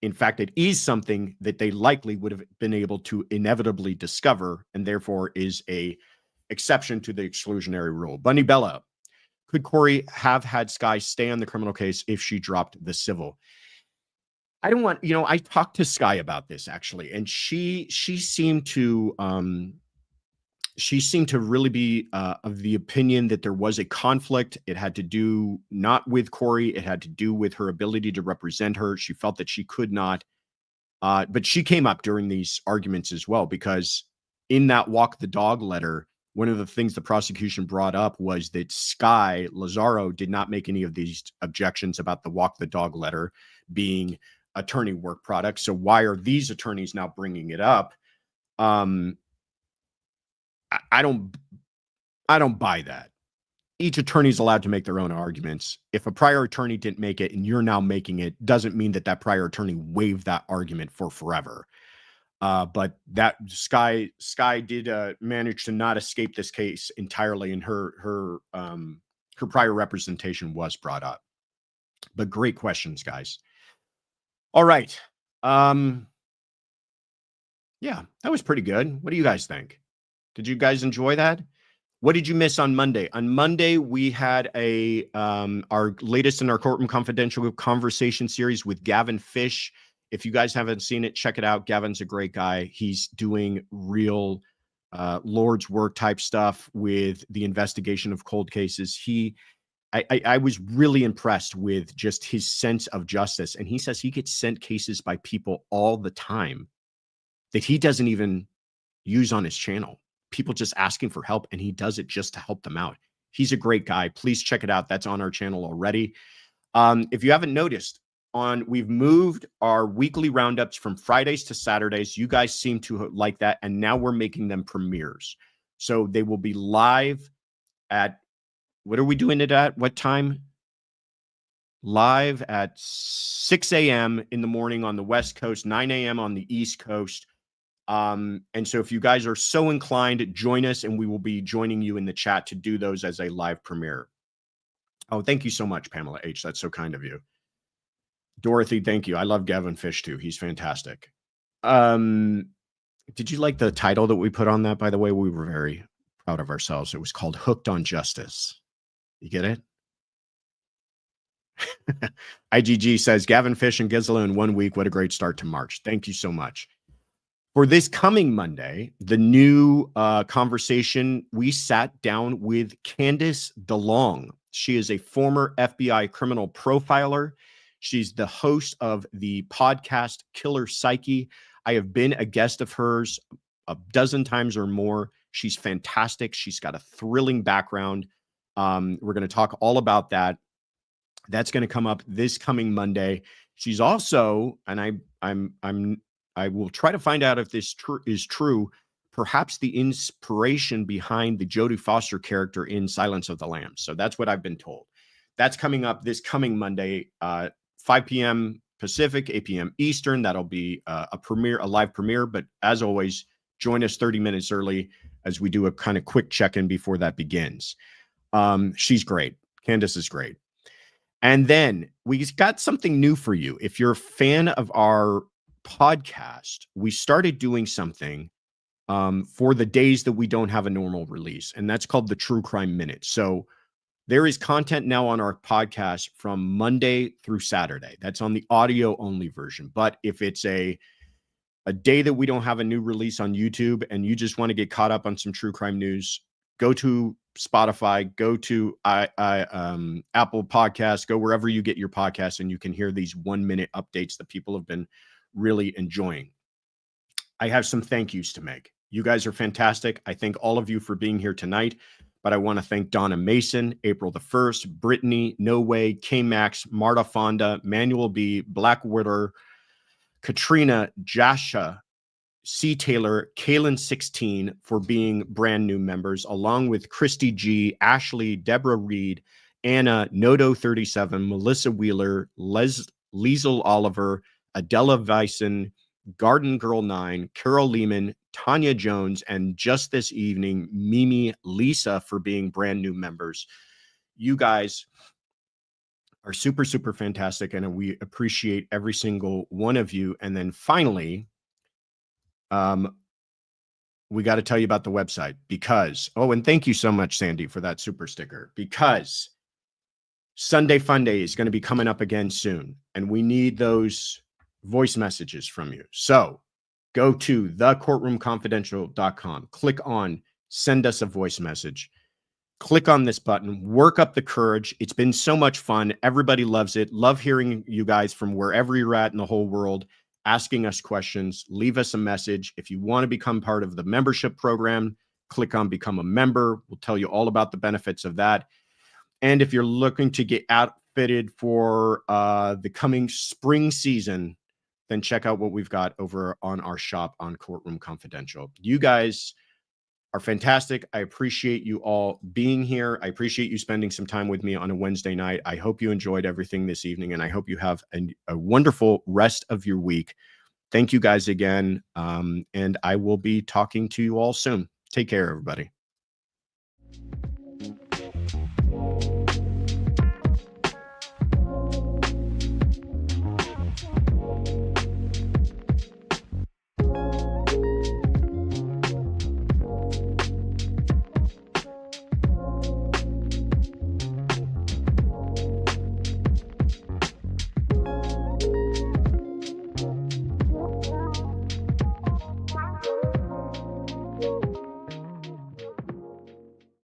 In fact, it is something that they likely would have been able to inevitably discover, and therefore is a exception to the exclusionary rule. Bunny Bella, could Kouri have had Sky stay on the criminal case if she dropped the civil? I don't want, I talked to Sky about this actually, and she seemed to really be of the opinion that there was a conflict. It had to do not with Kouri. It had to do with her ability to represent her. She felt that she could not, but she came up during these arguments as well, because in that walk the dog letter, one of the things the prosecution brought up was that Sky Lazaro did not make any of these objections about the walk the dog letter being attorney work product. So why are these attorneys now bringing it up? I don't buy that. Each attorney is allowed to make their own arguments. If a prior attorney didn't make it and you're now making it, doesn't mean that prior attorney waived that argument for forever. But that Sky did manage to not escape this case entirely, and her prior representation was brought up. But great questions, guys. All right. Yeah, that was pretty good. What do you guys think? Did you guys enjoy that? What did you miss on Monday? On Monday, we had our latest in our Courtroom Confidential conversation series with Gavin Fish. If you guys haven't seen it, check it out. Gavin's a great guy. He's doing real Lord's work type stuff with the investigation of cold cases. I was really impressed with just his sense of justice. And he says he gets sent cases by people all the time that he doesn't even use on his channel. People just asking for help, and he does it just to help them out. He's a great guy. Please check it out. That's on our channel already. If you haven't noticed, we've moved our weekly roundups from Fridays to Saturdays. You guys seem to like that, and now we're making them premieres. So they will be live at, what are we doing it at? What time? Live at 6 a.m. in the morning on the West Coast, 9 a.m. on the East Coast. And so if you guys are so inclined, join us, and we will be joining you in the chat to do those as a live premiere. Oh, thank you so much, Pamela H. That's so kind of you. Dorothy, thank you. I love Gavin Fish too. He's fantastic. Did you like the title that we put on that? By the way, we were very proud of ourselves. It was called Hooked on Justice. You get it? IGG says, Gavin Fish and Gisela in 1 week. What a great start to March. Thank you so much. For this coming Monday, the new conversation, we sat down with Candace DeLong. She is a former FBI criminal profiler. She's the host of the podcast Killer Psyche. I have been a guest of hers a dozen times or more. She's fantastic. She's got a thrilling background. We're going to talk all about that. That's going to come up this coming Monday. She's also, and I will try to find out if this is true, perhaps the inspiration behind the Jodie Foster character in Silence of the Lambs. So that's what I've been told. That's coming up this coming Monday, 5 p.m. Pacific, 8 p.m. Eastern. That'll be a live premiere. But as always, join us 30 minutes early as we do a kind of quick check-in before that begins. She's great. Candace is great. And then we got something new for you. If you're a fan of our podcast, we started doing something for the days that we don't have a normal release, and that's called the True Crime Minute. So there is content now on our podcast from Monday through Saturday. That's on the audio only version. But if it's a day that we don't have a new release on YouTube and you just want to get caught up on some true crime news, go to Spotify, go to Apple Podcasts, go wherever you get your podcasts, and you can hear these 1 minute updates that people have been really enjoying. I have some thank yous to make. You guys are fantastic. I thank all of you for being here tonight, but I want to thank Donna Mason, April the 1st, Brittany, No Way, K-Max, Marta Fonda, Manuel B, Blackwater, Katrina, Jasha, C. Taylor, Kaylin 16 for being brand new members, along with Christy G, Ashley, Deborah Reed, Anna, Nodo 37, Melissa Wheeler, Liesel Oliver, Adela Vyson, Garden Girl 9, Carol Lehman, Tanya Jones, and just this evening, Mimi Lisa for being brand new members. You guys are super, super fantastic, and we appreciate every single one of you. And then finally, we got to tell you about the website because, and thank you so much, Sandy, for that super sticker, because Sunday Fun Day is going to be coming up again soon, and we need those voice messages from you. So go to thecourtroomconfidential.com, click on send us a voice message, click on this button, work up the courage. It's been so much fun. Everybody loves it. Love hearing you guys from wherever you're at in the whole world, asking us questions. Leave us a message. If you want to become part of the membership program, click on become a member. We'll tell you all about the benefits of that. And if you're looking to get outfitted for the coming spring season, then check out what we've got over on our shop on Courtroom Confidential. You guys are fantastic. I appreciate you all being here. I appreciate you spending some time with me on a Wednesday night. I hope you enjoyed everything this evening, and I hope you have a wonderful rest of your week. Thank you guys again, and I will be talking to you all soon. Take care, everybody.